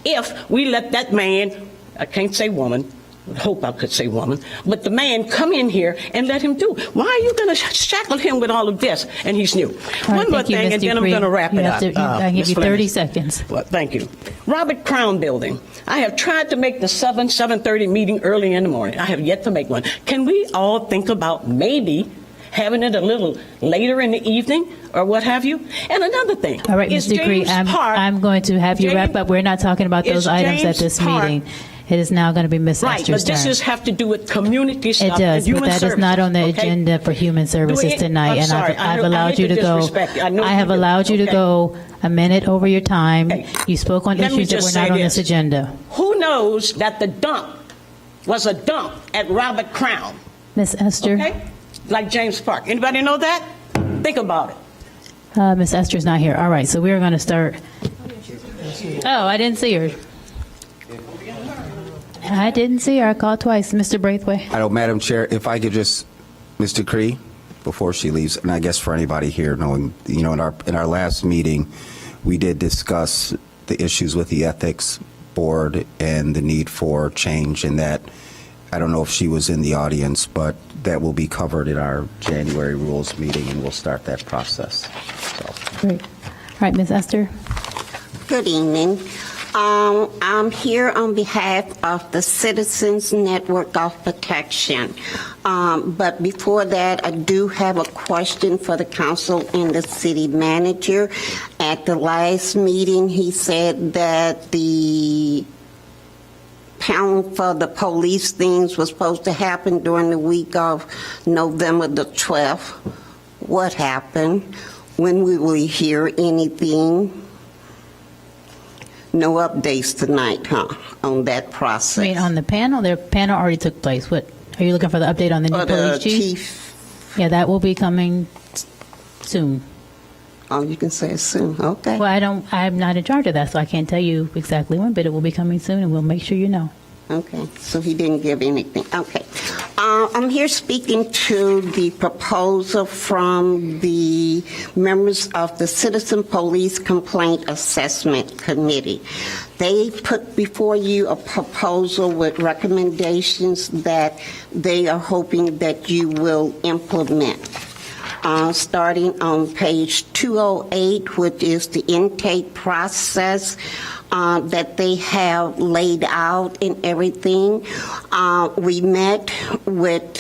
If we let that man, I can't say woman, would hope I could say woman, but the man come in here and let him do. Why are you going to shackle him with all of this? And he's new. All right, One more thank you, thing, and Mr. then I'm Cree. going to wrap You it have up. to- I give Ms. you 30 Fleming. seconds. Well, thank you. Robert Crown Building. I have tried to make the 7:30 meeting early in the morning. I have yet to make one. Can we all think about maybe having it a little later in the evening or what have you? And another thing. All right, is Mr. Cree, James Park- I'm going to have you wrap James- up. We're not talking about those is items at James this Park- meeting. It is now going to be Ms. Right, Esther's but this turn. is have to do with community It stuff and does, but human that services. is not on the okay? agenda for human services it? tonight, I'm and sorry. I've I allowed hate you to go. disrespect you. I know I you have do. allowed you to Okay. go a minute over your time. Okay. You spoke on Let me issues that just were not say on this agenda. Who knows that the dump was a dump at Robert Crown? Ms. Esther, Okay? Like James Park. Anybody know that? Think about it. Ms. Esther's not here. All right, so we're going to start. Oh, I didn't see her. I didn't see her. I called twice. Mr. Braithwaite. I know, Madam Chair, if I could just, Mr. Cree, before she leaves, and I guess for anybody here, knowing, you know, in our last meeting, we did discuss the issues with the Ethics Board and the need for change, and that, I don't know if she was in the audience, but that will be covered in our January rules meeting, and we'll start that process. So. Great. All right, Ms. Esther. Good evening. I'm here on behalf of the Citizens Network of Protection. But before that, I do have a question for the council and the city manager. At the last meeting, he said that the panel for the police things was supposed to happen during the week of November the 12th. What happened? When will we hear anything? No updates tonight, huh, on that process? I mean, on the panel, their panel already took place. What, are you looking for the update on the new police chief? Yeah, that will be coming soon. Oh, you can say it soon, okay. Well, I'm not in charge of that, so I can't tell you exactly when, but it will be coming soon, and we'll make sure you know. Okay, so he didn't give anything, okay. I'm here speaking to the proposal from the members of the Citizen Police Complaint Assessment Committee. They put before you a proposal with recommendations that they are hoping that you will implement. Starting on page 208, which is the intake process that they have laid out and everything. We met with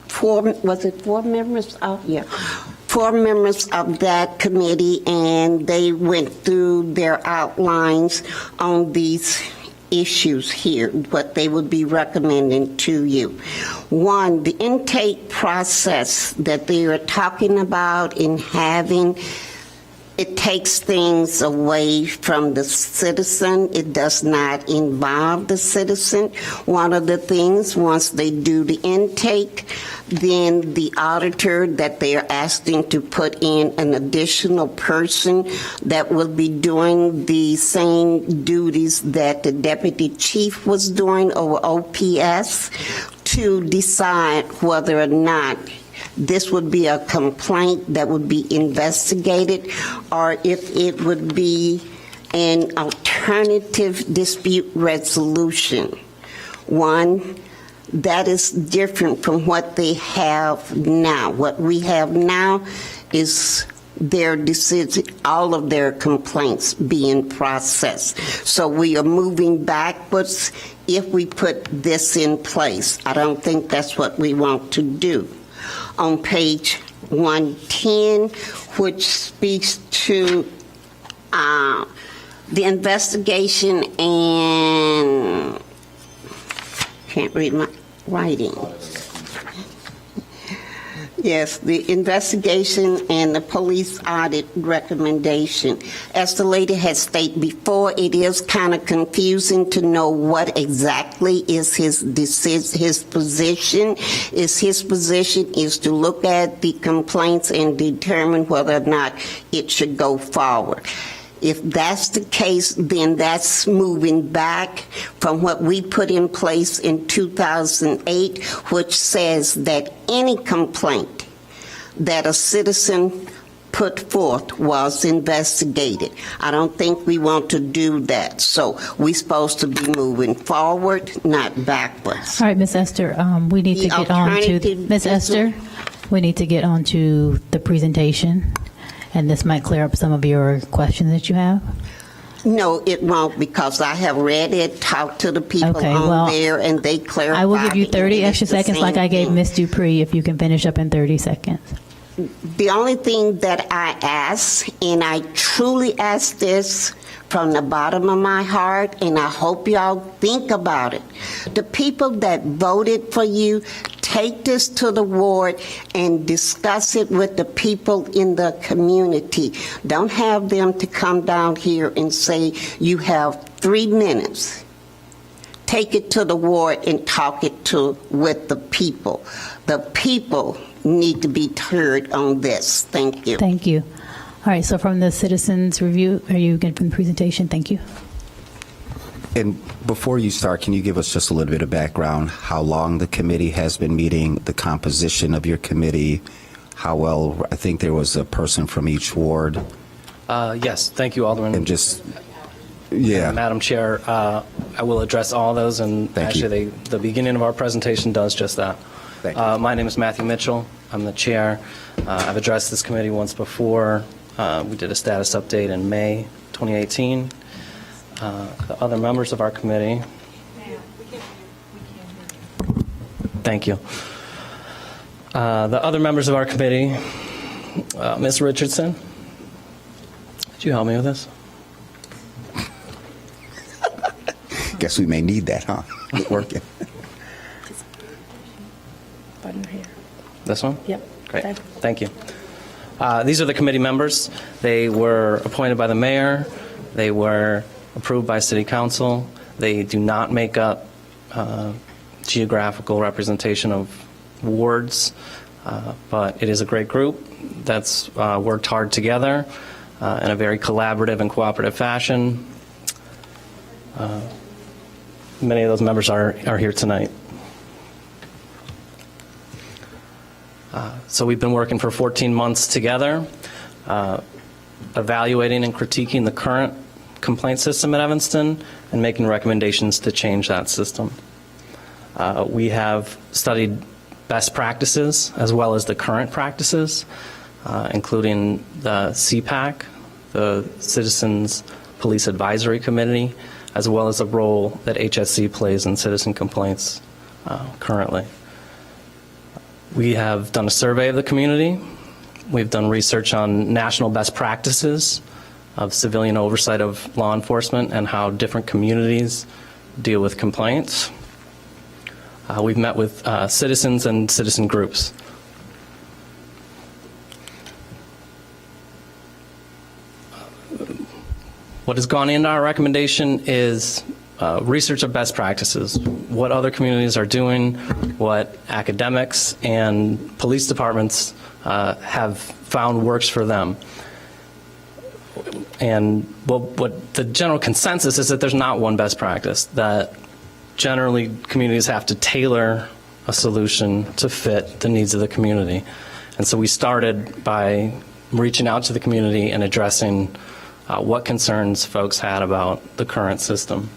four members of that committee, and they went through their outlines on these issues here, what they would be recommending to you. One, the intake process that they are talking about in having, it takes things away from the citizen. It does not involve the citizen. One of the things, once they do the intake, then the auditor that they are asking to put in an additional person that will be doing the same duties that the deputy chief was doing over OPS to decide whether or not this would be a complaint that would be investigated, or if it would be an alternative dispute resolution. One, that is different from what they have now. What we have now is their decision, all of their complaints being processed. So we are moving backwards if we put this in place. I don't think that's what we want to do. On page 110, which speaks to the investigation and, can't read my writing. Yes, the investigation and the police audit recommendation. As the lady has stated before, it is kind of confusing to know what exactly is his position. His position is to look at the complaints and determine whether or not it should go forward. If that's the case, then that's moving back from what we put in place in 2008, which says that any complaint that a citizen put forth was investigated. I don't think we want to do that. So we're supposed to be moving forward, not backwards. All right, Ms. Esther, we need to get on to, Ms. Esther, we need to get on to the presentation, and this might clear up some of your questions that you have. No, it won't, because I have read it, talked to the people Okay, on well, there, and they clarified. I will give you 30 it is extra the seconds like same I gave thing. Ms. Dupree, if you can finish up in 30 seconds. The only thing that I ask, and I truly ask this from the bottom of my heart, and I hope y'all think about it. The people that voted for you, take this to the ward and discuss it with the people in the community. Don't have them to come down here and say you have 3 minutes. Take it to the ward and talk it to with the people. The people need to be heard on this. Thank you. Thank you. All right, so from the citizens review, are you good from the presentation? Thank you. And before you start, can you give us just a little bit of background, how long the committee has been meeting, the composition of your committee, how well, I think there was a person from each ward, Yes, thank you, Alderman. and just, yeah. Madam Chair, I will address all those, and Thank you. actually, the beginning of our presentation does just that. Thank you. My name is Matthew Mitchell. I'm the chair. I've addressed this committee once before. We did a status update in May 2018. The other members of our committee. Thank you. The other members of our committee, Ms. Richardson, could you help me with this? Guess we may need that, huh? Working. Button here. This one? Yep. Great. Thank you. These are the committee members. They were appointed by the mayor. They were approved by city council. They do not make up geographical representation of wards, but it is a great group that's worked hard together in a very collaborative and cooperative fashion. Many of those members are here tonight. So we've been working for 14 months together, evaluating and critiquing the current complaint system at Evanston and making recommendations to change that system. We have studied best practices as well as the current practices, including the CPAC, the Citizens Police Advisory Committee, as well as the role that HSC plays in citizen complaints currently. We have done a survey of the community. We've done research on national best practices of civilian oversight of law enforcement and how different communities deal with complaints. We've met with citizens and citizen groups. What has gone into our recommendation is research of best practices, what other communities are doing, what academics and police departments have found works for them. And what the general consensus is that there's not one best practice, that generally communities have to tailor a solution to fit the needs of the community. And so we started by reaching out to the community and addressing what concerns folks had about the current system.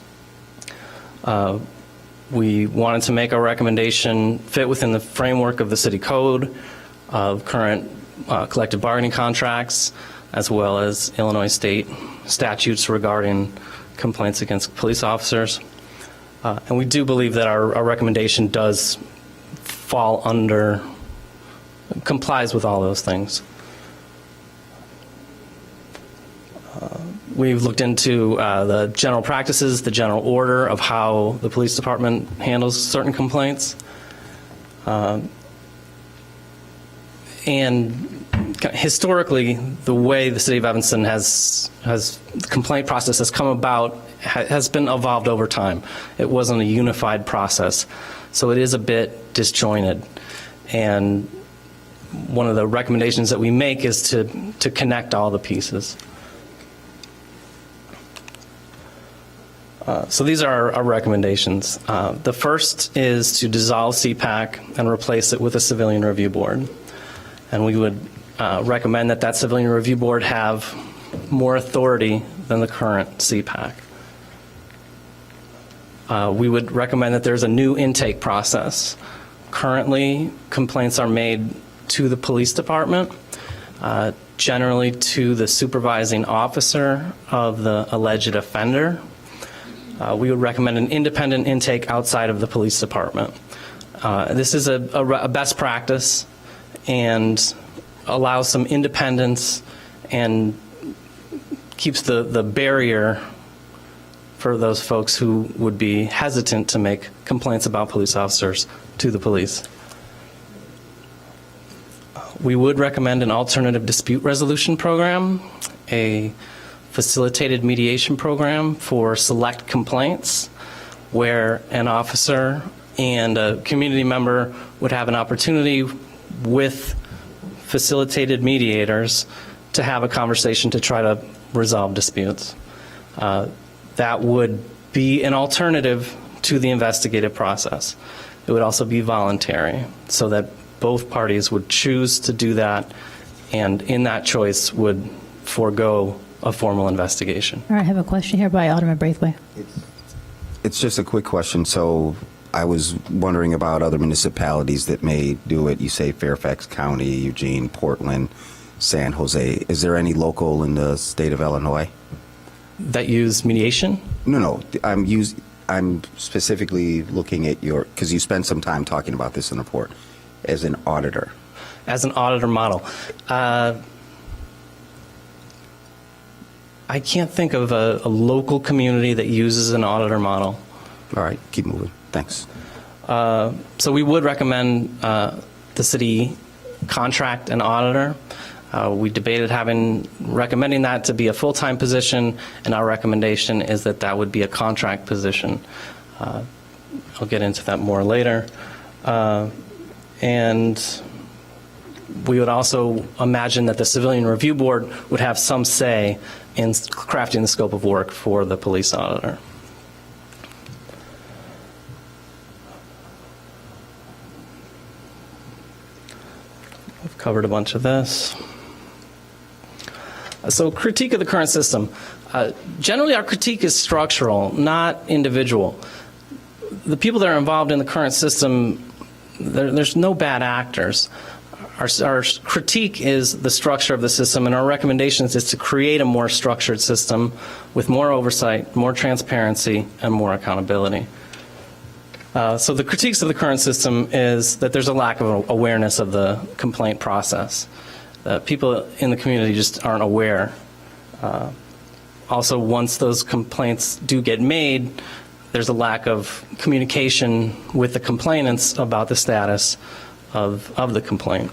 We wanted to make our recommendation fit within the framework of the city code, of current collective bargaining contracts, as well as Illinois state statutes regarding complaints against police officers. And we do believe that our recommendation does fall under, complies with all those things. We've looked into the general practices, the general order of how the police department handles certain complaints. And historically, the way the city of Evanston has the complaint process has come about has been evolved over time. It wasn't a unified process, so it is a bit disjointed. And one of the recommendations that we make is to connect all the pieces. So these are our recommendations. The first is to dissolve CPAC and replace it with a civilian review board. And we would recommend that that Civilian Review Board have more authority than the current CPAC. We would recommend that there's a new intake process. Currently, complaints are made to the police department, generally to the supervising officer of the alleged offender. We would recommend an independent intake outside of the police department. This is a best practice and allows some independence and keeps the barrier for those folks who would be hesitant to make complaints about police officers to the police. We would recommend an alternative dispute resolution program, a facilitated mediation program for select complaints where an officer and a community member would have an opportunity with facilitated mediators to have a conversation to try to resolve disputes. That would be an alternative to the investigative process. It would also be voluntary so that both parties would choose to do that, and in that choice would forego a formal investigation. All right, I have a question here by Alderman Braithwaite. It's just a quick question. So I was wondering about other municipalities that may do it. You say Fairfax County, Eugene, Portland, San Jose. Is there any local in the state of Illinois that use mediation? No. I'm specifically looking at because you spent some time talking about this in the report as an auditor. As an auditor model. I can't think of a local community that uses an auditor model. All right, keep moving. Thanks. So we would recommend the city contract an auditor. We debated recommending that to be a full-time position, and our recommendation is that that would be a contract position. I'll get into that more later. And we would also imagine that the Civilian Review Board would have some say in crafting the scope of work for the police auditor. We've covered a bunch of this. So critique of the current system. Generally, our critique is structural, not individual. The people that are involved in the current system, there's no bad actors. Our critique is the structure of the system, and our recommendations is to create a more structured system with more oversight, more transparency, and more accountability. So the critiques of the current system is that there's a lack of awareness of the complaint process. People in the community just aren't aware. Also, once those complaints do get made, there's a lack of communication with the complainants about the status of the complaint.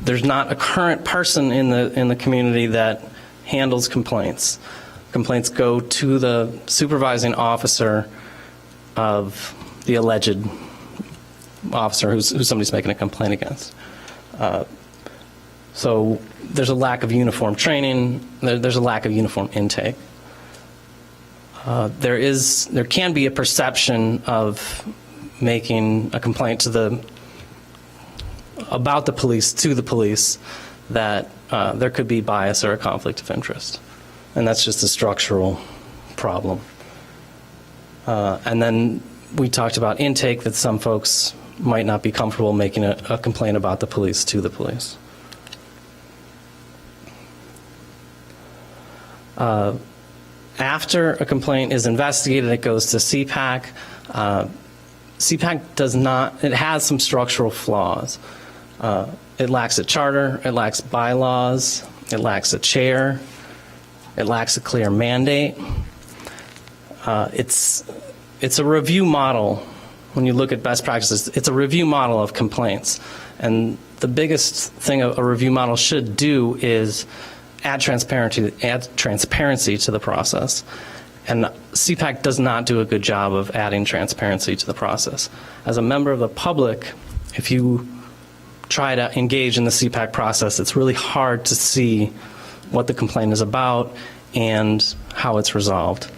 There's not a current person in the community that handles complaints. Complaints go to the supervising officer of the alleged officer who somebody's making a complaint against. So there's a lack of uniform training. There's a lack of uniform intake. There can be a perception of making a complaint about the police to the police that there could be bias or a conflict of interest, and that's just a structural problem. And then we talked about intake, that some folks might not be comfortable making a complaint about the police to the police. After a complaint is investigated, it goes to CPAC. CPAC it has some structural flaws. It lacks a charter, it lacks bylaws, it lacks a chair, it lacks a clear mandate. It's a review model. When you look at best practices, it's a review model of complaints. And the biggest thing a review model should do is add transparency to the process. And CPAC does not do a good job of adding transparency to the process. As a member of the public, if you try to engage in the CPAC process, it's really hard to see what the complaint is about and how it's resolved.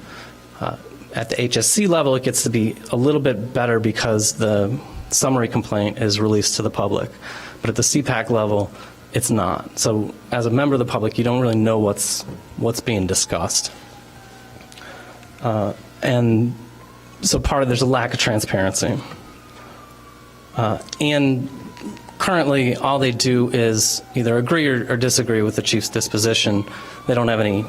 At the HSC level, it gets to be a little bit better because the summary complaint is released to the public. But at the CPAC level, it's not. So as a member of the public, you don't really know what's being discussed. And so there's a lack of transparency. And currently, all they do is either agree or disagree with the chief's disposition. They don't have any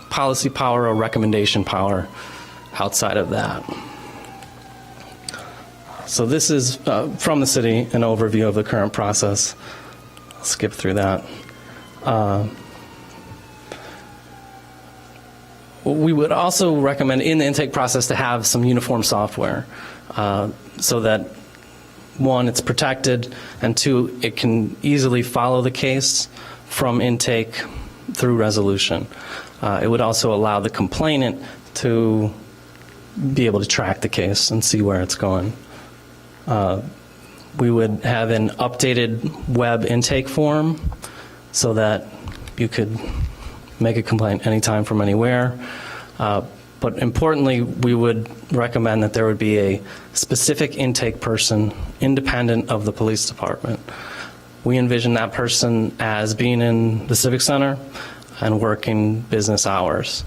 policy power or recommendation power outside of that. So this is, from the city, an overview of the current process. I'll skip through that. We would also recommend in the intake process to have some uniform software so that, one, it's protected, and two, it can easily follow the case from intake through resolution. It would also allow the complainant to be able to track the case and see where it's going. We would have an updated web intake form so that you could make a complaint anytime from anywhere. But importantly, we would recommend that there would be a specific intake person independent of the police department. We envision that person as being in the Civic Center and working business hours.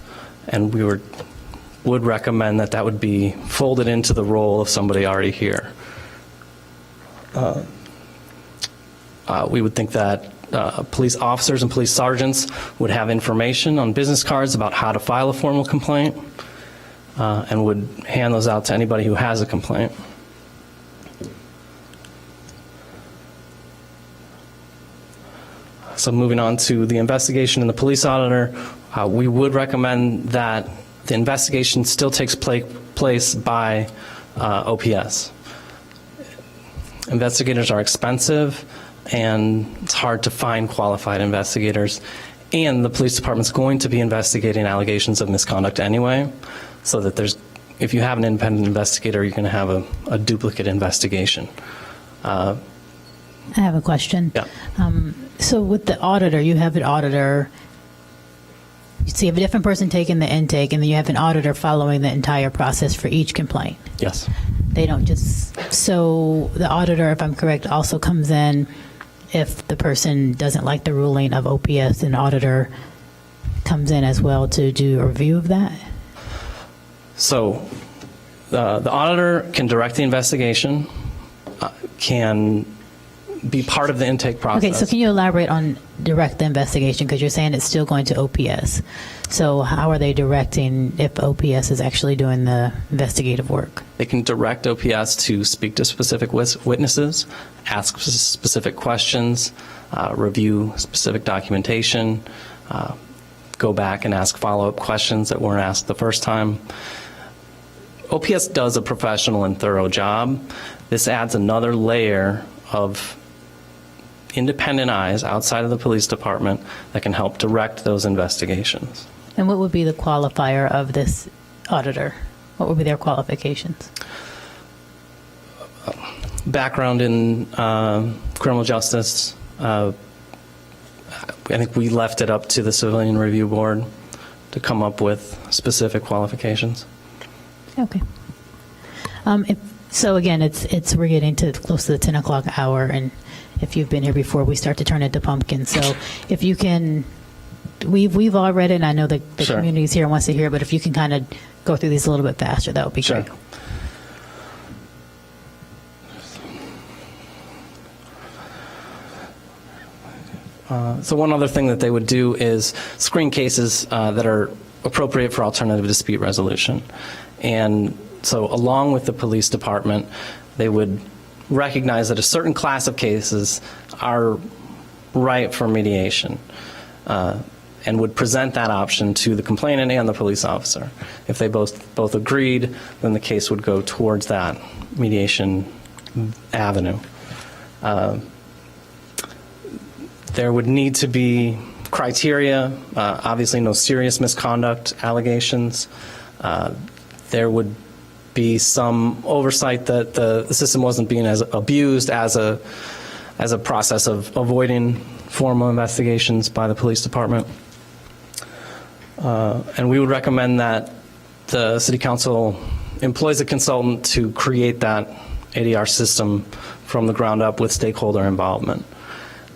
And we would recommend that that would be folded into the role of somebody already here. We would think that police officers and police sergeants would have information on business cards about how to file a formal complaint and would hand those out to anybody who has a complaint. So moving on to the investigation and the police auditor, we would recommend that the investigation still takes place by OPS. Investigators are expensive, and it's hard to find qualified investigators. And the police department's going to be investigating allegations of misconduct anyway, so that if you have an independent investigator, you're going to have a duplicate investigation. I have a question. Yeah. So with the auditor, you have an auditor. So you have a different person taking the intake, and then you have an auditor following the entire process for each complaint. Yes. They don't just, so the auditor, if I'm correct, also comes in if the person doesn't like the ruling of OPS, an auditor comes in as well to do a review of that? So the auditor can direct the investigation, can be part of the intake process. Okay, so can you elaborate on direct the investigation? Because you're saying it's still going to OPS. So how are they directing if OPS is actually doing the investigative work? They can direct OPS to speak to specific witnesses, ask specific questions, review specific documentation, go back and ask follow-up questions that weren't asked the first time. OPS does a professional and thorough job. This adds another layer of independent eyes outside of the police department that can help direct those investigations. And what would be the qualifier of this auditor? What would be their qualifications? Background in criminal justice. I think we left it up to the Civilian Review Board to come up with specific qualifications. Okay. So again, we're getting to close to the 10 o'clock hour, and if you've been here before, we start to turn into pumpkins. So if you can, we've all read it, and I know the Sure. community's here and wants to hear, but if you can kind of go through these a little bit faster, that would be Sure. great. So one other thing that they would do is screen cases that are appropriate for alternative dispute resolution. And so along with the police department, they would recognize that a certain class of cases are ripe for mediation and would present that option to the complainant and the police officer. If they both agreed, then the case would go towards that mediation avenue. There would need to be criteria, obviously no serious misconduct allegations. There would be some oversight that the system wasn't being as abused as a process of avoiding formal investigations by the police department. And we would recommend that the City Council employs a consultant to create that ADR system from the ground up with stakeholder involvement.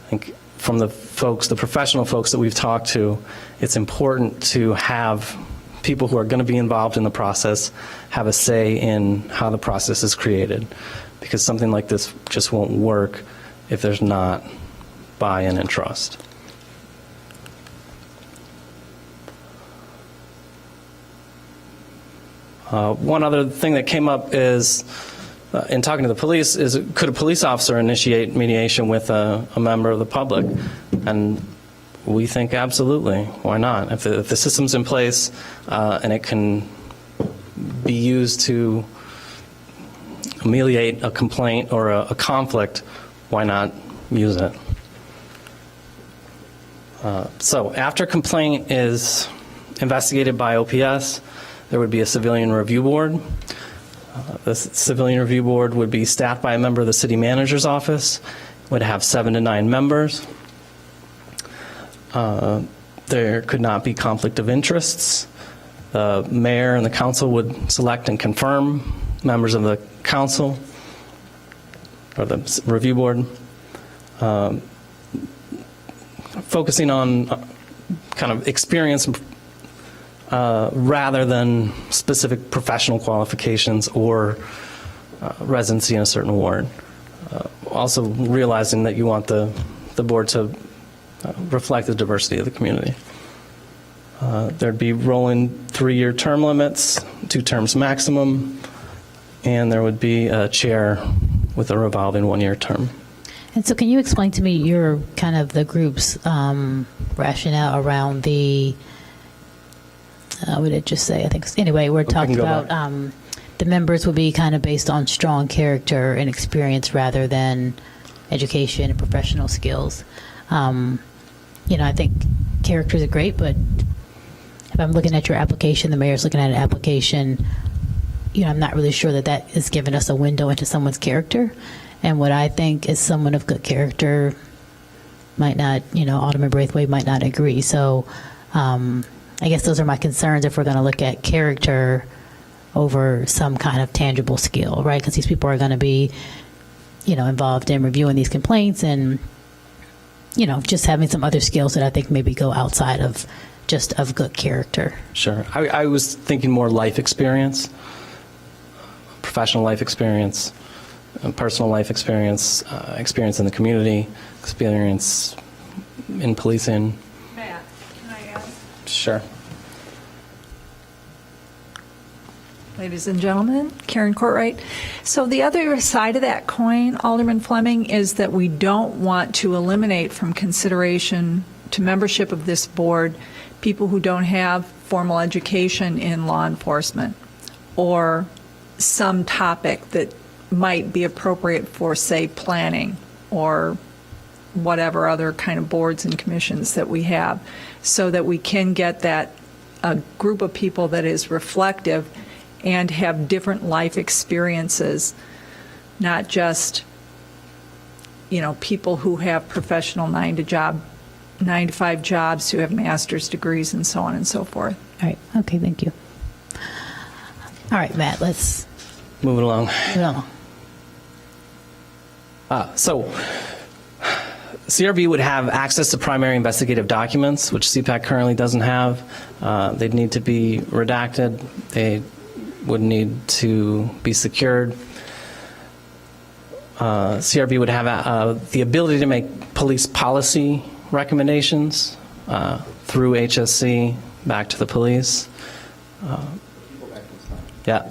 I think from the professional folks that we've talked to, it's important to have people who are going to be involved in the process have a say in how the process is created, because something like this just won't work if there's not buy-in and trust. One other thing that came up is, in talking to the police, is could a police officer initiate mediation with a member of the public? And we think absolutely. Why not? If the system's in place and it can be used to ameliorate a complaint or a conflict, why not use it? So after a complaint is investigated by OPS, there would be a civilian review board. The civilian review board would be staffed by a member of the city manager's office, would have 7 to 9 members. There could not be conflict of interests. The mayor and the council would select and confirm members of the council or the review board, focusing on kind of experience rather than specific professional qualifications or residency in a certain ward. Also realizing that you want the board to reflect the diversity of the community. There'd be rolling 3-year term limits, 2 terms maximum, and there would be a chair with a revolving 1-year term. And so can you explain to me your kind of the group's rationale around the, what did it just say? I think, anyway, we're talking about the members would be kind of based on strong character and experience rather than education and professional skills. I think characters are great, but if I'm looking at your application, the mayor's looking at an application, I'm not really sure that is giving us a window into someone's character. And what I think is someone of good character might not, Alderman Braithwaite might not agree. So I guess those are my concerns if we're going to look at character over some kind of tangible skill, right? Because these people are going to be, involved in reviewing these complaints and, just having some other skills that I think maybe go outside of just of good character. Sure. I was thinking more life experience, professional life experience, personal life experience, experience in the community, experience in policing. Matt, can I ask? Sure. Ladies and gentlemen, Karen Courtwright. So the other side of that coin, Alderman Fleming, is that we don't want to eliminate from consideration to membership of this board people who don't have formal education in law enforcement or some topic that might be appropriate for, say, planning or whatever other kind of boards and commissions that we have, so that we can get that a group of people that is reflective and have different life experiences, not just, people who have professional 9-to-5 jobs, who have master's degrees and so on and so forth. All right. Okay. Thank you. All right, Matt, let's move it along. Move it along. So CRB would have access to primary investigative documents, which CPAC currently doesn't have. They'd need to be redacted. They would need to be secured. CRB would have the ability to make police policy recommendations through HSC back to the police. Yeah.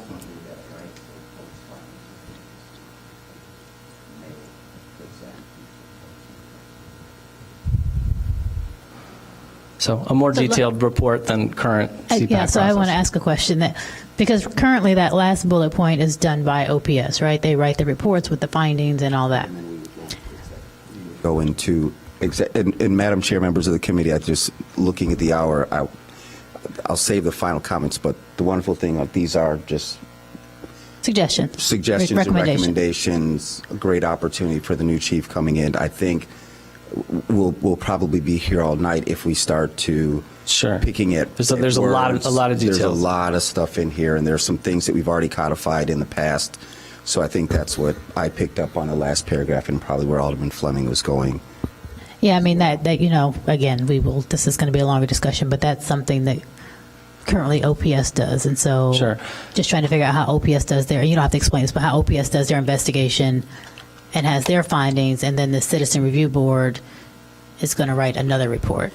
So a more detailed report than current CPAC Yeah, so I process. want to ask a question because currently that last bullet point is done by OPS, right? They write the reports with the findings and all that. Go into, and Madam Chair, members of the committee, I just looking at the hour, I'll save the final comments, but the wonderful thing, these are just Suggestions and recommendations, a great opportunity for the new chief coming in. I think we'll probably be here all night if we start to picking it. There's a lot of details. There's a lot of stuff in here, and there's some things that we've already codified in the past So I think that's what I picked up on the last paragraph and probably where Alderman Fleming was going. Yeah, I mean, that again, this is going to be a longer discussion, but that's something that currently OPS does. And so Sure. just trying to figure out how OPS does you don't have to explain this, but how OPS does their investigation and has their findings, and then the Citizen Review Board is going to write another report.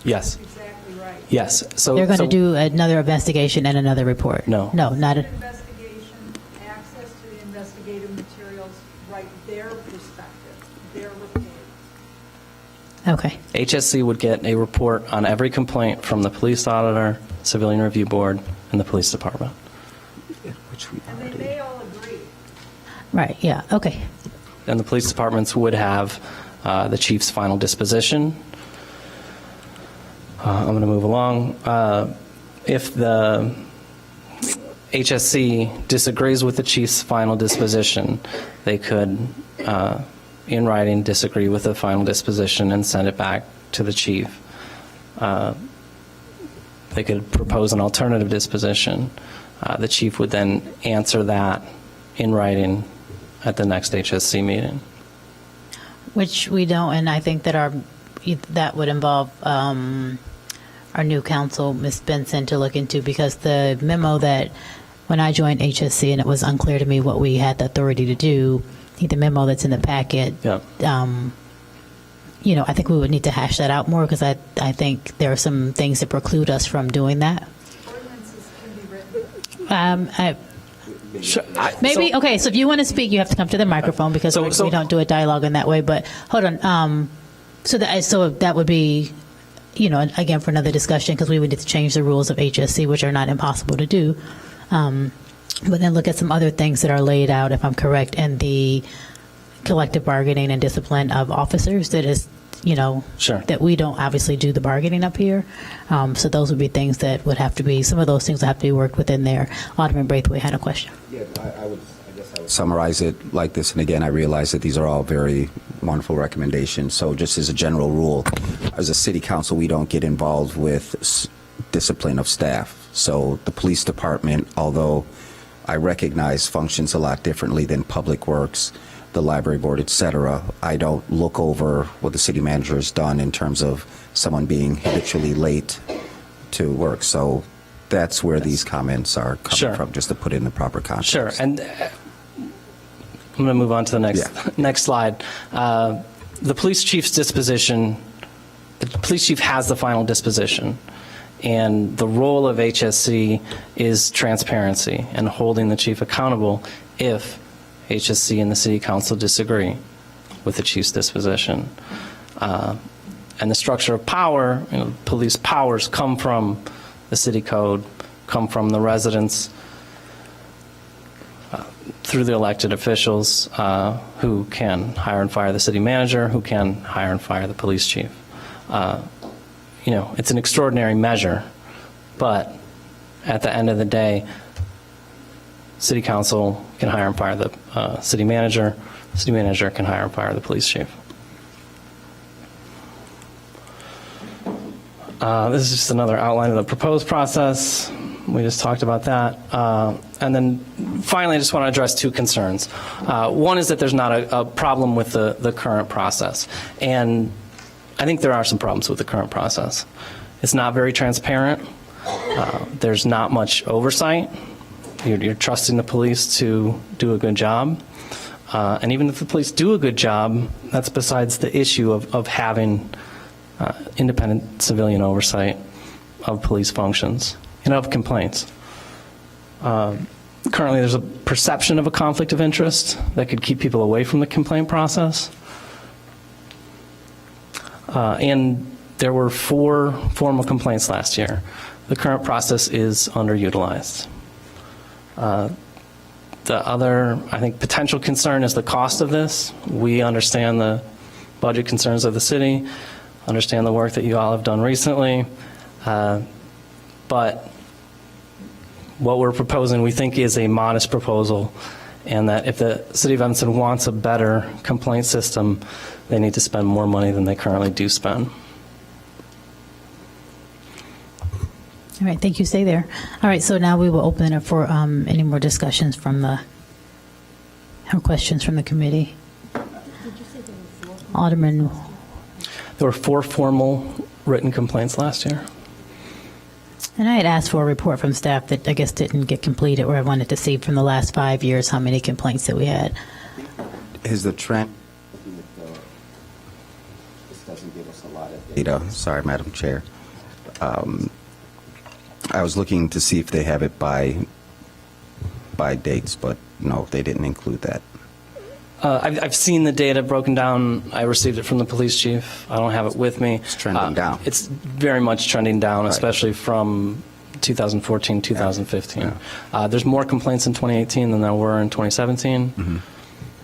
Yes. Exactly right. Yes. So They're going to do another investigation and another report. No. No, not a, Investigation, access to the investigative materials, write their perspective, their report. okay. HSC would get a report on every complaint from the police auditor, civilian review board, and the police department. And they may all agree. Right, yeah, okay. And the police departments would have the chief's final disposition. I'm going to move along. If the HSC disagrees with the chief's final disposition, they could, in writing, disagree with the final disposition and send it back to the chief. They could propose an alternative disposition. The chief would then answer that in writing at the next HSC meeting. Which we don't, and I think that that would involve our new counsel, Ms. Benson, to look into, because the memo that when I joined HSC, and it was unclear to me what we had the authority to do, I think the memo that's in the packet, Yeah. I think we would need to hash that out more, because I think there are some things that preclude us from doing that. Ordinances can be written. Sure. Maybe, okay, so if you want to speak, you have to come to the microphone, because we don't do a dialogue in that way, but hold on. So that would be, again, for another discussion, because we would need to change the rules of HSC, which are not impossible to do. But then look at some other things that are laid out, if I'm correct, in the collective bargaining and discipline of officers that is, Sure. that we don't obviously do the bargaining up here. So those would be things that would have to be, some of those things would have to be worked within there. Alderman Braithwaite had a question. Yeah, I would summarize it like this, and again, I realize that these are all very wonderful recommendations. So just as a general rule, as a city council, we don't get involved with discipline of staff. So the police department, although I recognize functions a lot differently than public works, the library board, et cetera, I don't look over what the city manager has done in terms of someone being habitually late to work. So that's where these comments are coming Sure. from, just to put it in the proper context. Sure. And I'm going to move on to the next slide. The police chief's disposition, the police chief has the final disposition. And the role of HSC is transparency and holding the chief accountable if HSC and the city council disagree with the chief's disposition. And the structure of power, police powers come from the city code, come from the residents, through the elected officials who can hire and fire the city manager, who can hire and fire the police chief. It's an extraordinary measure, but at the end of the day, city council can hire and fire the city manager can hire and fire the police chief. This is just another outline of the proposed process. We just talked about that. And then finally, I just want to address two concerns. One is that there's not a problem with the current process. And I think there are some problems with the current process. It's not very transparent. There's not much oversight. You're trusting the police to do a good job. And even if the police do a good job, that's besides the issue of having independent civilian oversight of police functions and of complaints. Currently, there's a perception of a conflict of interest that could keep people away from the complaint process. And there were 4 formal complaints last year. The current process is underutilized. The other, I think, potential concern is the cost of this. We understand the budget concerns of the city, understand the work that you all have done recently, but what we're proposing, we think, is a modest proposal, and that if the city of Evanston wants a better complaint system, they need to spend more money than they currently do spend. All right, thank you. Stay there. All right, so now we will open it up for any more discussions from the Or questions from the committee? Alderman, There were 4 formal written complaints last year. and I had asked for a report from staff that I guess didn't get completed, where I wanted to see from the last 5 years how many complaints that we had. Is the trend? This doesn't give us a lot of data. Sorry, Madam Chair. I was looking to see if they have it by dates, but no, they didn't include that. I've seen the data broken down. I received it from the police chief. I don't have it with me. It's trending down. It's very much trending down, Right. especially from 2014, 2015. There's more complaints in 2018 than there were in 2017,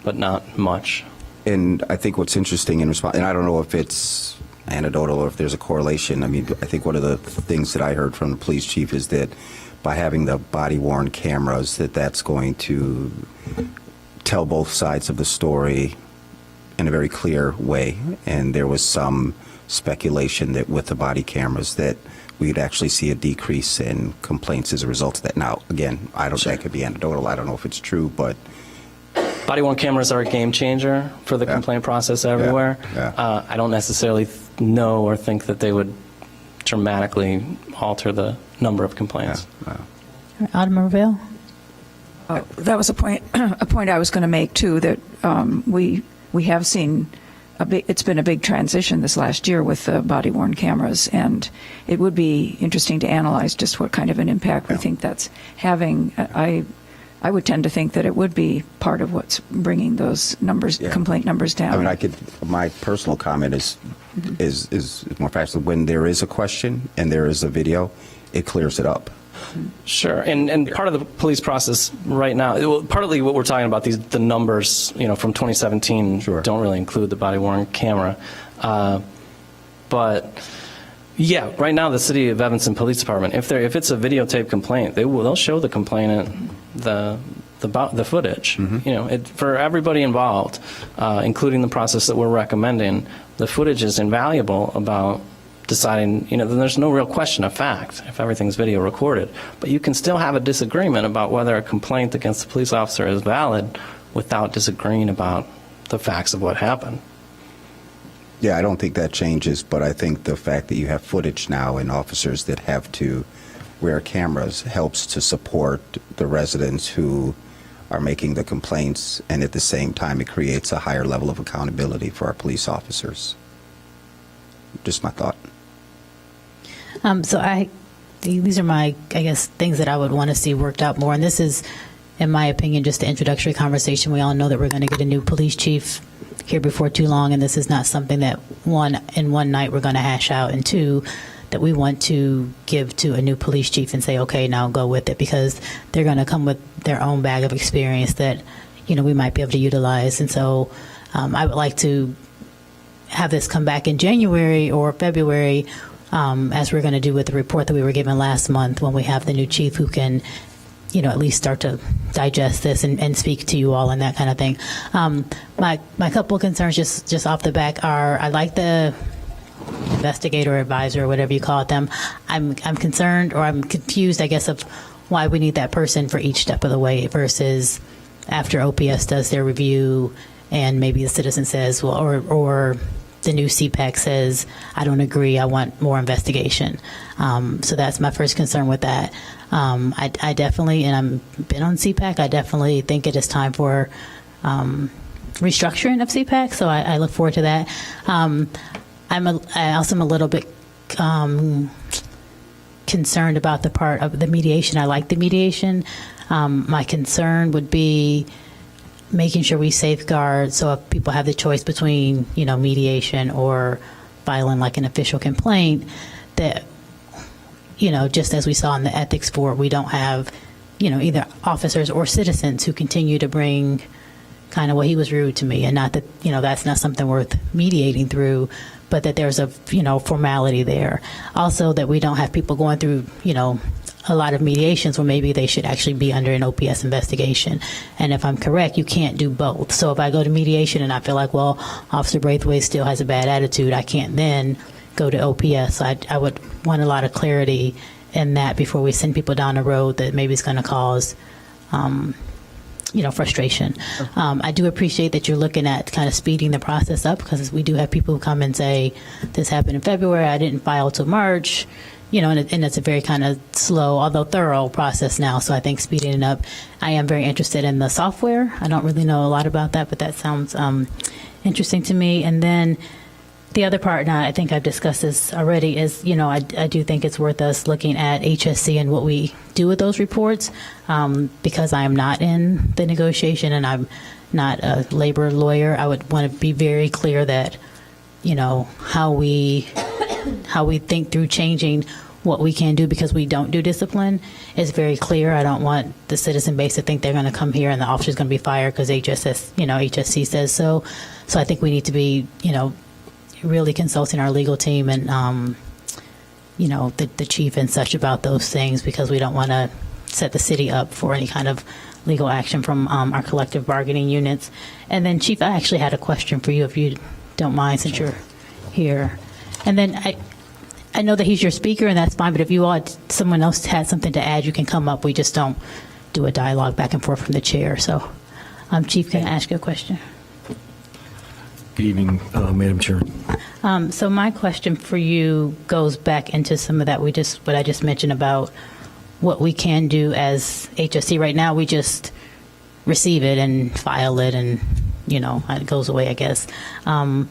but not much. And I think what's interesting in response, and I don't know if it's anecdotal or if there's a correlation. I mean, I think one of the things that I heard from the police chief is that by having the body-worn cameras, that's going to tell both sides of the story in a very clear way. And there was some speculation that with the body cameras that we'd actually see a decrease in complaints as a result of that. Now, again, I don't think it could be anecdotal. I don't know if it's true, but Body-worn cameras are a game changer for the complaint process everywhere. I don't necessarily know or think that they would dramatically alter the number of complaints. Alderman Ravel? That was a point I was going to make too. That we have seen it's been a big transition this last year with the body-worn cameras, and it would be interesting to analyze just what kind of an impact we think that's having. I would tend to think that it would be part of what's bringing those numbers, complaint numbers down. I mean, my personal comment is more factual. When there is a question and there is a video, it clears it up. Sure, and part of the police process right now, partly what we're talking about, the numbers, from 2017 don't really include the body-worn camera. But yeah, right now the City of Evanston Police Department, if it's a videotape complaint, they'll show the complainant the footage. For everybody involved, including the process that we're recommending, the footage is invaluable about deciding, then there's no real question of fact if everything's video recorded. But you can still have a disagreement about whether a complaint against a police officer is valid without disagreeing about the facts of what happened. Yeah, I don't think that changes, but I think the fact that you have footage now and officers that have to wear cameras helps to support the residents who are making the complaints, and at the same time it creates a higher level of accountability for our police officers. Just my thought. So these are my, I guess, things that I would want to see worked out more. And this is, in my opinion, just an introductory conversation. We all know that we're going to get a new police chief here before too long, and this is not something that in one night we're going to hash out, and two, that we want to give to a new police chief and say, okay, now go with it, because they're going to come with their own bag of experience that, we might be able to utilize. And so I would like to have this come back in January or February, as we're going to do with the report that we were given last month, when we have the new chief who can, at least start to digest this and speak to you all and that kind of thing. My couple of concerns just off the back are, I like the investigator, advisor, whatever you call it them. I'm concerned, or I'm confused, I guess, of why we need that person for each step of the way versus after OPS does their review and maybe the citizen says, well, or the new CPAC says, I don't agree, I want more investigation. So that's my first concern with that. I definitely, and I've been on CPAC, I definitely think it is time for restructuring of CPAC, so I look forward to that. I also am a little bit concerned about the part of the mediation. I like the mediation. My concern would be making sure we safeguard, so if people have the choice between, mediation or filing like an official complaint, that, just as we saw in the ethics board, we don't have, either officers or citizens who continue to bring kind of, well, he was rude to me, and not that, that's not something worth mediating through, but that there's a, formality there. Also, that we don't have people going through, a lot of mediations where maybe they should actually be under an OPS investigation. And if I'm correct, you can't do both. So if I go to mediation and I feel like, well, Officer Braithwaite still has a bad attitude, I can't then go to OPS. So I would want a lot of clarity in that before we send people down a road that maybe is going to cause frustration. I do appreciate that you're looking at kind of speeding the process up, because we do have people who come and say, this happened in February, I didn't file till March, and it's a very kind of slow, although thorough process now. So I think speeding it up. I am very interested in the software. I don't really know a lot about that, but that sounds interesting to me. And then the other part, and I think I've discussed this already, is, I do think it's worth us looking at HSC and what we do with those reports, because I am not in the negotiation and I'm not a labor lawyer. I would want to be very clear that, how we think through changing what we can do, because we don't do discipline, is very clear. I don't want the citizen base to think they're going to come here and the officer's going to be fired because HSC says so. So I think we need to be, really consulting our legal team and, the chief and such about those things, because we don't want to set the city up for any kind of legal action from our collective bargaining units. And then, Chief, I actually had a question for you, if you don't mind, since you're here. And then I know that he's your speaker, and that's fine, but if someone else had something to add, you can come up. We just don't do a dialogue back and forth from the chair. So, Chief, can I ask you a question? Good evening, Madam Chair. So my question for you goes back into some of that what I just mentioned about what we can do as HSC. Right now, we just receive it and file it, and it goes away, I guess. No,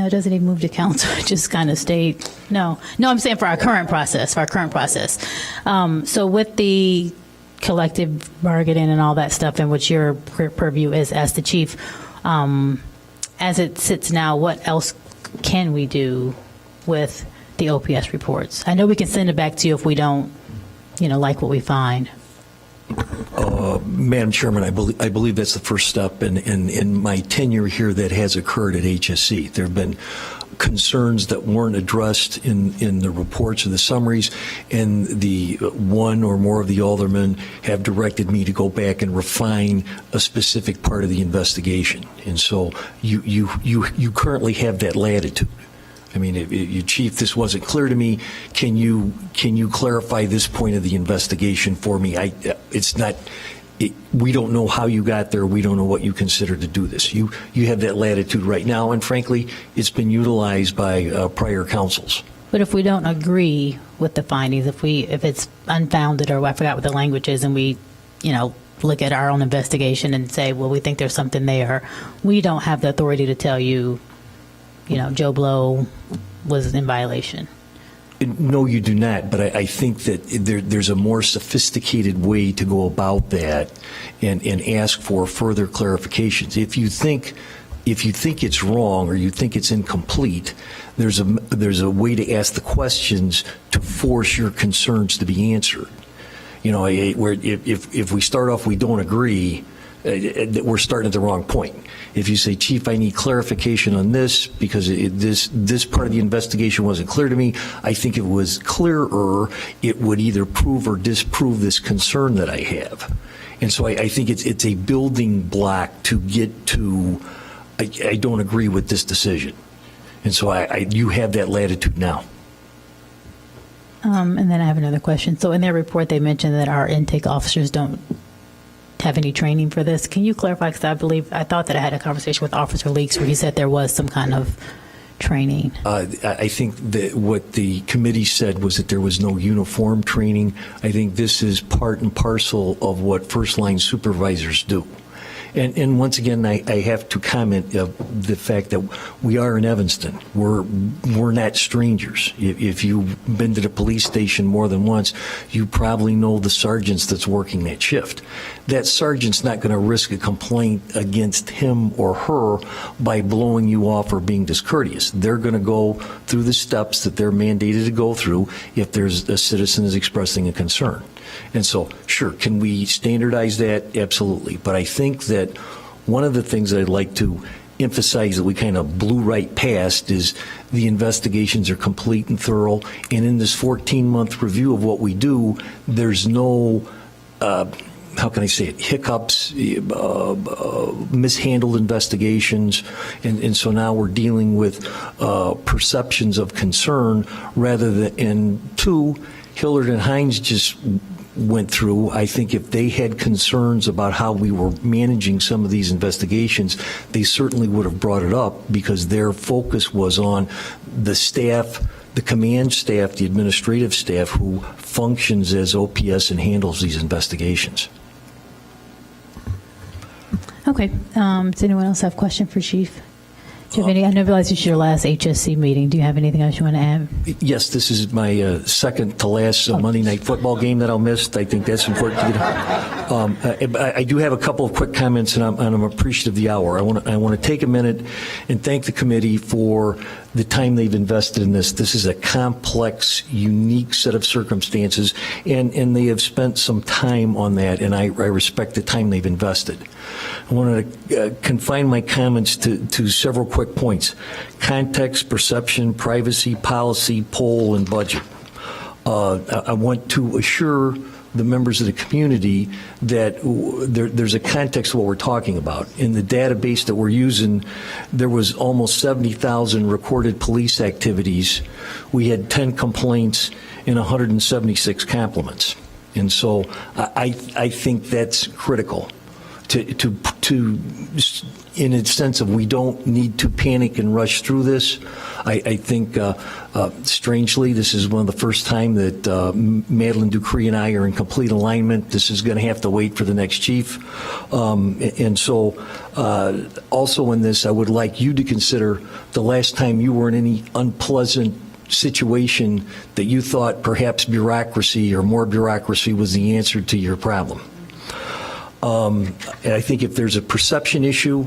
it doesn't even move to council. It just kind of stayed. No, I'm saying for our current process. So with the collective bargaining and all that stuff, and what your purview is as the chief, as it sits now, what else can we do with the OPS reports? I know we can send it back to you if we don't, like what we find. Madam Chairman, I believe that's the first step in my tenure here that has occurred at HSC. There have been concerns that weren't addressed in the reports or the summaries, and the one or more of the aldermen have directed me to go back and refine a specific part of the investigation. And so you currently have that latitude. I mean, Chief, this wasn't clear to me. Can you clarify this point of the investigation for me? We don't know how you got there. We don't know what you consider to do this. You have that latitude right now, and frankly, it's been utilized by prior councils. But if we don't agree with the findings, if it's unfounded, or I forgot what the language is, and we, look at our own investigation and say, well, we think there's something there, we don't have the authority to tell you, Joe Blow was in violation. No, you do not. But I think that there's a more sophisticated way to go about that and ask for further clarifications. If you think it's wrong or you think it's incomplete, there's a way to ask the questions to force your concerns to be answered. Where if we start off we don't agree, we're starting at the wrong point. If you say, Chief, I need clarification on this because this part of the investigation wasn't clear to me, I think if it was clearer, it would either prove or disprove this concern that I have. And so I think it's a building block to get to, I don't agree with this decision. And so you have that latitude now. And then I have another question. So in their report, they mentioned that our intake officers don't have any training for this. Can you clarify? Because I thought that I had a conversation with Officer Leaks where he said there was some kind of training. I think that what the committee said was that there was no uniform training. I think this is part and parcel of what first-line supervisors do. And once again, I have to comment of the fact that we are in Evanston. We're not strangers. If you've been to the police station more than once, you probably know the sergeants that's working that shift. That sergeant's not going to risk a complaint against him or her by blowing you off or being discourteous. They're going to go through the steps that they're mandated to go through if there's a citizen is expressing a concern. And so, sure, can we standardize that? Absolutely. But I think that one of the things that I'd like to emphasize that we kind of blew right past is the investigations are complete and thorough. And in this 14-month review of what we do, there's no, how can I say it, hiccups, mishandled investigations. And so now we're dealing with perceptions of concern rather than, and two, Hillard and Hines just went through. I think if they had concerns about how we were managing some of these investigations, they certainly would have brought it up, because their focus was on the staff, the command staff, the administrative staff who functions as OPS and handles these investigations. Okay. Does anyone else have a question for Chief? Do you have any? I realize it's your last HSC meeting. Do you have anything else you want to add? Yes, this is my second to last Monday Night Football game that I'll miss. I think that's important to get. I do have a couple of quick comments, and I'm appreciative of the hour. I want to take a minute and thank the committee for the time they've invested in this. This is a complex, unique set of circumstances, and they have spent some time on that, and I respect the time they've invested. I want to confine my comments to several quick points: context, perception, privacy, policy, poll, and budget. I want to assure the members of the community that there's a context of what we're talking about. In the database that we're using, there was almost 70,000 recorded police activities. We had 10 complaints and 176 compliments. And so I think that's critical. To in a sense of, we don't need to panic and rush through this. I think, strangely, this is one of the first time that Madeline Dupree and I are in complete alignment. This is going to have to wait for the next chief. And so also in this, I would like you to consider the last time you were in any unpleasant situation that you thought perhaps bureaucracy or more bureaucracy was the answer to your problem. And I think if there's a perception issue,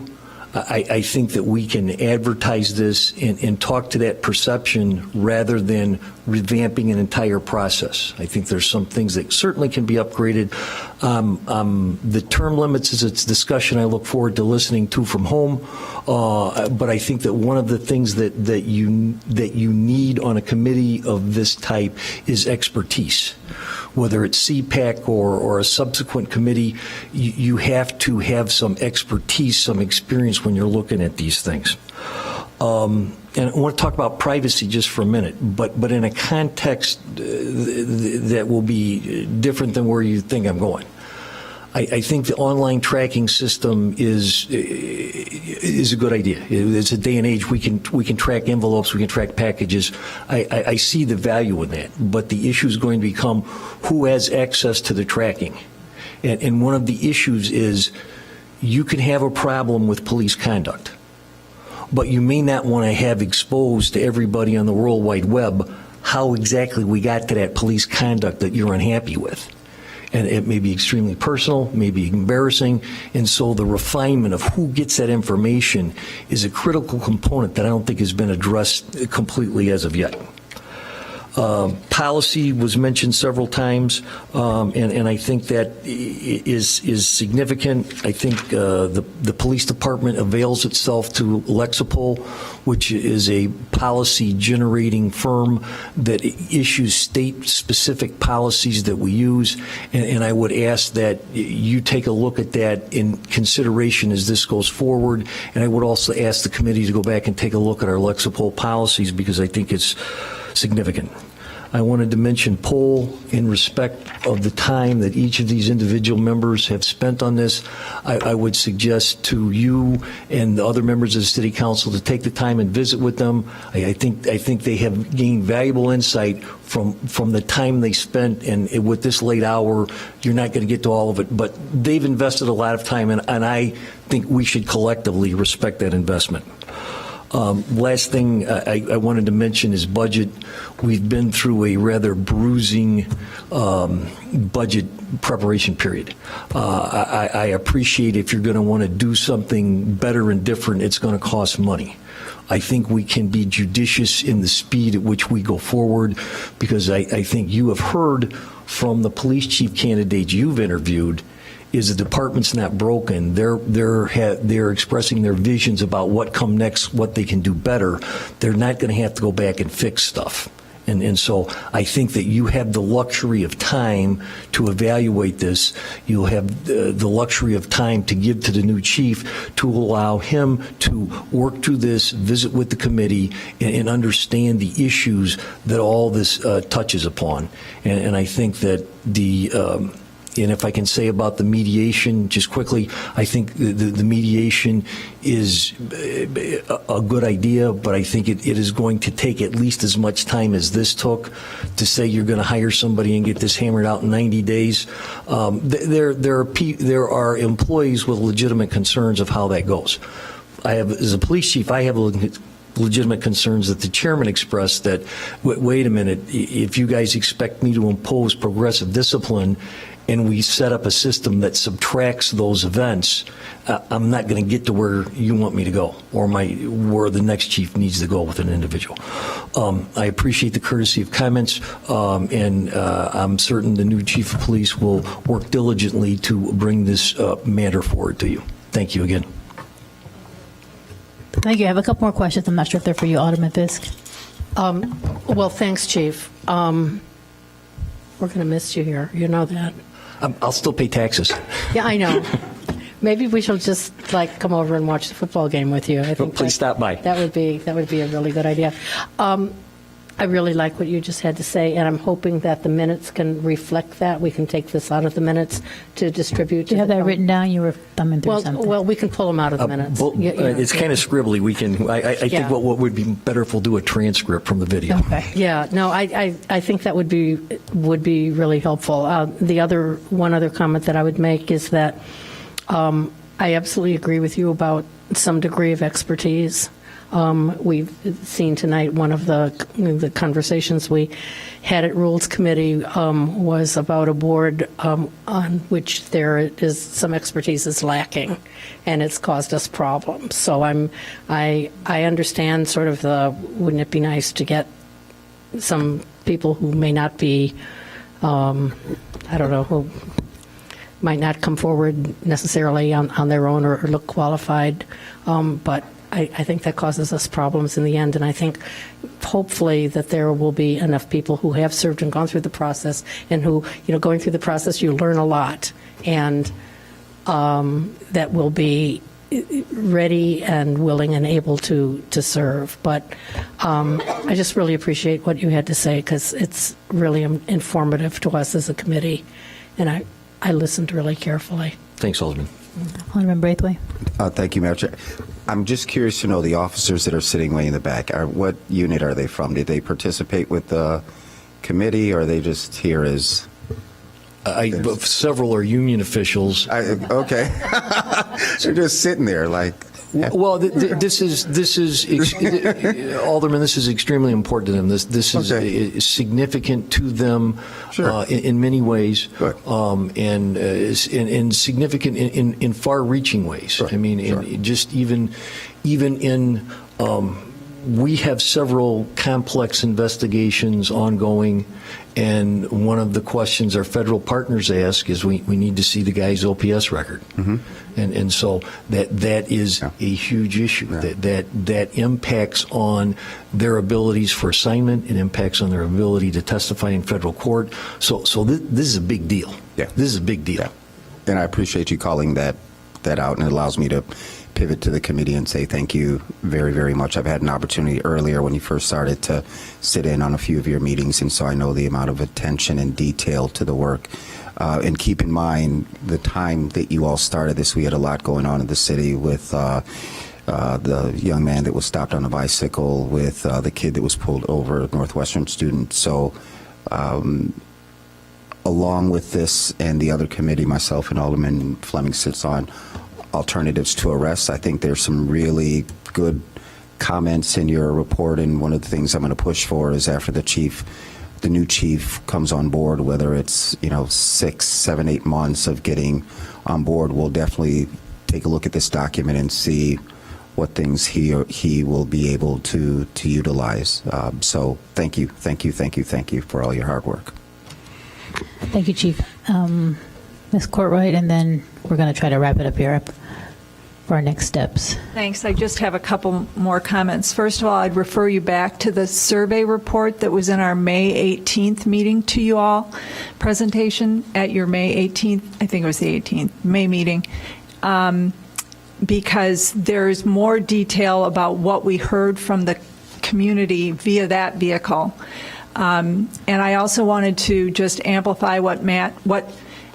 I think that we can advertise this and talk to that perception rather than revamping an entire process. I think there's some things that certainly can be upgraded. The term limits is a discussion I look forward to listening to from home. But I think that one of the things that you need on a committee of this type is expertise. Whether it's CPAC or a subsequent committee, you have to have some expertise, some experience when you're looking at these things. And I want to talk about privacy just for a minute, but in a context that will be different than where you think I'm going. I think the online tracking system is a good idea. It's a day and age we can track envelopes, we can track packages. I see the value in that, but the issue is going to become who has access to the tracking. And one of the issues is you can have a problem with police conduct, but you may not want to have exposed to everybody on the World Wide Web how exactly we got to that police conduct that you're unhappy with. And it may be extremely personal, may be embarrassing, and so the refinement of who gets that information is a critical component that I don't think has been addressed completely as of yet. Policy was mentioned several times, and I think that is significant. I think the police department avails itself to Lexipol, which is a policy-generating firm that issues state-specific policies that we use, and I would ask that you take a look at that in consideration as this goes forward, and I would also ask the committee to go back and take a look at our Lexipol policies, because I think it's significant. I wanted to mention poll in respect of the time that each of these individual members have spent on this. I would suggest to you and the other members of the City Council to take the time and visit with them. I think they have gained valuable insight from the time they spent, and with this late hour, you're not going to get to all of it, but they've invested a lot of time, and I think we should collectively respect that investment. Last thing I wanted to mention is budget. We've been through a rather bruising budget preparation period. I appreciate if you're going to want to do something better and different, it's going to cost money. I think we can be judicious in the speed at which we go forward, because I think you have heard from the police chief candidates you've interviewed is the department's not broken. They're expressing their visions about what come next, what they can do better. They're not going to have to go back and fix stuff. And so I think that you have the luxury of time to evaluate this. You'll have the luxury of time to give to the new chief to allow him to work through this, visit with the committee, and understand the issues that all this touches upon. And I think that and if I can say about the mediation, just quickly, I think the mediation is a good idea, but I think it is going to take at least as much time as this took to say you're going to hire somebody and get this hammered out in 90 days. There are employees with legitimate concerns of how that goes. As a police chief, I have legitimate concerns that the chairman expressed that, wait a minute, if you guys expect me to impose progressive discipline and we set up a system that subtracts those events, I'm not going to get to where you want me to go or where the next chief needs to go with an individual. I appreciate the courtesy of comments, and I'm certain the new chief of police will work diligently to bring this matter forward to you. Thank you again. Thank you. I have a couple more questions. I'm not sure if they're for you, Alderman Fisk. Well, thanks, Chief. We're going to miss you here. You know that. I'll still pay taxes. Yeah, I know. Maybe we shall just come over and watch the football game with you. I think Please stop by. That would be a really good idea. I really like what you just had to say, and I'm hoping that the minutes can reflect that. We can take this out of the minutes to distribute. Do you have that written down? You were thumbing through something. Well, we can pull them out of the minutes. It's kind of scribbly. We can. I think what would be better if we'll do a transcript from the video. Okay. Yeah. No, I think that would be really helpful. One other comment that I would make is that I absolutely agree with you about some degree of expertise. We've seen tonight one of the conversations we had at Rules Committee was about a board on which there is some expertise is lacking, and it's caused us problems. So I understand sort of wouldn't it be nice to get some people who may not be, who might not come forward necessarily on their own or look qualified, but I think that causes us problems in the end, and I think hopefully that there will be enough people who have served and gone through the process and who, going through the process, you learn a lot, and that will be ready and willing and able to serve. But I just really appreciate what you had to say, because it's really informative to us as a committee, and I listened really carefully. Thanks, Alderman. Alderman Braithwaite. Thank you, Madam Chair. I'm just curious to know the officers that are sitting way in the back. What unit are they from? Did they participate with the committee, or are they just here as? Several are union officials. Okay, they're just sitting there like. Yeah. Well, this is Alderman. This is extremely important to them. This is significant to them in many ways, and significant in far-reaching ways. Sure. I mean, just even in. We have several complex investigations ongoing, and one of the questions our federal partners ask is we need to see the guy's OPS record. Mm-hmm. And so that is a huge issue. Yeah. That impacts on their abilities for assignment. It impacts on their ability to testify in federal court. So this is a big deal. Yeah. This is a big deal. Yeah. And I appreciate you calling that out, and it allows me to pivot to the committee and say thank you very, very much. I've had an opportunity earlier when you first started to sit in on a few of your meetings, and so I know the amount of attention and detail to the work. And keep in mind the time that you all started this. We had a lot going on in the city with the young man that was stopped on a bicycle, with the kid that was pulled over, a Northwestern student. So along with this and the other committee, myself and Alderman Fleming sits on, alternatives to arrest. I think there's some really good comments in your report, and one of the things I'm going to push for is after the new chief comes on board, whether it's 6, 7, 8 months of getting on board, we'll definitely take a look at this document and see what things he will be able to utilize. So thank you for all your hard work. Thank you, Chief. Ms. Courtwright, and then we're going to try to wrap it up here. for our next steps. Thanks. I just have a couple more comments. First of all, I'd refer you back to the survey report that was in our May 18th meeting to you all, presentation at your May 18th, I think it was the 18th, May meeting, because there's more detail about what we heard from the community via that vehicle. And I also wanted to just amplify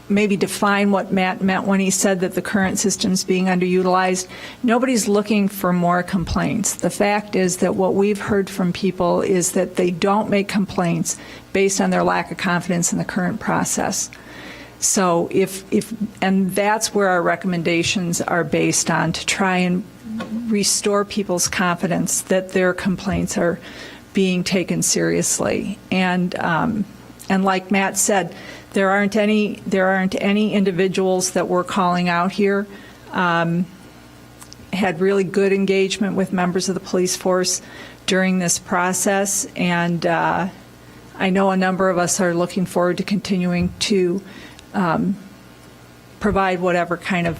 maybe define what Matt meant when he said that the current system's being underutilized. Nobody's looking for more complaints. The fact is that what we've heard from people is that they don't make complaints based on their lack of confidence in the current process. So and that's where our recommendations are based on, to try and restore people's confidence that their complaints are being taken seriously. And like Matt said, there aren't any individuals that we're calling out here. Had really good engagement with members of the police force during this process, and I know a number of us are looking forward to continuing to provide whatever kind of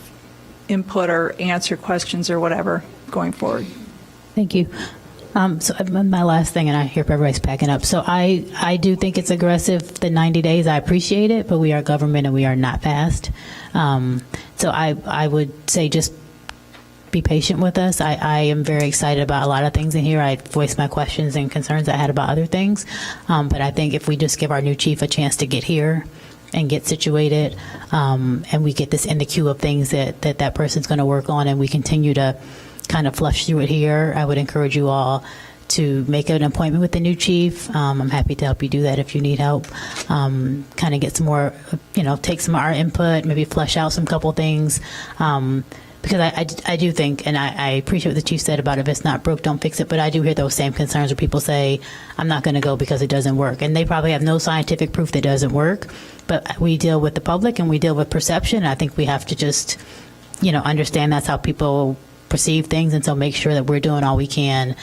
input or answer questions or whatever going forward. Thank you. So my last thing, and I hear everybody's packing up. So I do think it's aggressive, the 90 days. I appreciate it, but we are government and we are not fast. So I would say just be patient with us. I am very excited about a lot of things in here. I voiced my questions and concerns I had about other things. But I think if we just give our new chief a chance to get here and get situated, and we get this in the queue of things that person's going to work on, and we continue to kind of flush through it here, I would encourage you all to make an appointment with the new chief. I'm happy to help you do that if you need help. Kind of get some more, take some of our input, maybe flesh out some couple things. Because I do think, and I appreciate what the chief said about if it's not broke, don't fix it, but I do hear those same concerns where people say, I'm not going to go because it doesn't work. And they probably have no scientific proof that it doesn't work, but we deal with the public and we deal with perception. And I think we have to just, understand that's how people perceive things, and so make sure that we're doing all we can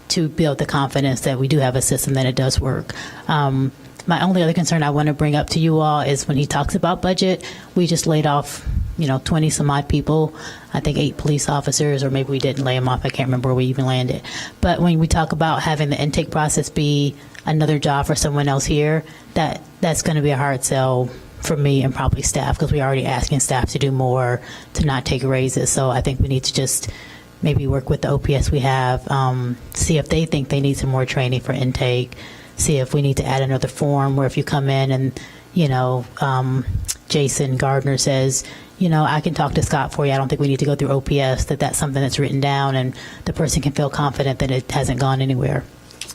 to build the confidence that we do have a system that it does work. My only other concern I want to bring up to you all is when he talks about budget, we just laid off 20 some odd people, I think 8 police officers, or maybe we didn't lay them off. I can't remember where we even landed. But when we talk about having the intake process be another job for someone else here, that's going to be a hard sell for me and probably staff, because we're already asking staff to do more, to not take raises. So I think we need to just maybe work with the OPS we have, see if they think they need some more training for intake, see if we need to add another form where if you come in and, Jason Gardner says, I can talk to Scott for you. I don't think we need to go through OPS, that's something that's written down and the person can feel confident that it hasn't gone anywhere.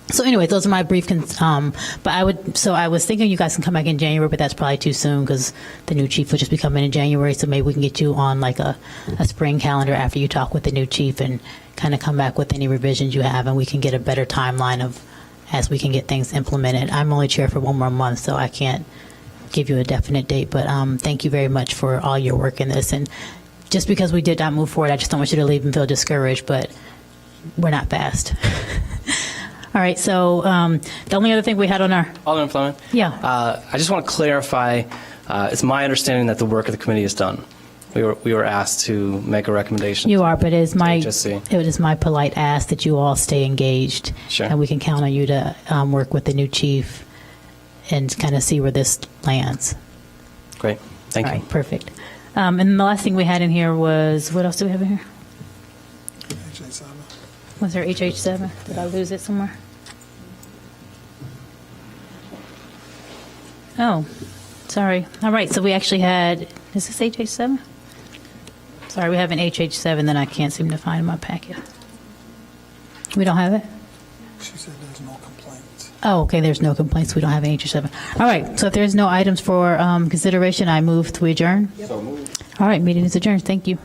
So anyway, those are my brief, but I was thinking you guys can come back in January, but that's probably too soon because the new chief will just be coming in January. So maybe we can get you on like a spring calendar after you talk with the new chief and kind of come back with any revisions you have, and we can get a better timeline of as we can get things implemented. I'm only chair for one more month, so I can't give you a definite date, but thank you very much for all your work in this. And just because we did not move forward, I just don't want you to leave and feel discouraged, but we're not fast. All right, so the only other thing we had on our... Alderman Fleming? Yeah. I just want to clarify, it's my understanding that the work of the committee is done. We were asked to make a recommendation. You are, but it is HSC. my polite ask that you all stay engaged. Sure. And we can count on you to work with the new chief and kind of see where this lands. Great. Thank you. All right, perfect. And the last thing we had in here was, what else do we have in here? Was there HH7? Did I lose it somewhere? Oh, sorry. All right, so we actually had, is this HH7? Sorry, we have an HH7 that I can't seem to find in my packet. We don't have it? She said there's no complaints. Oh, okay, there's no complaints. We don't have an HH7. All right, so if there's no items for consideration, I move to adjourn. So moved. All right, meeting is adjourned. Thank you.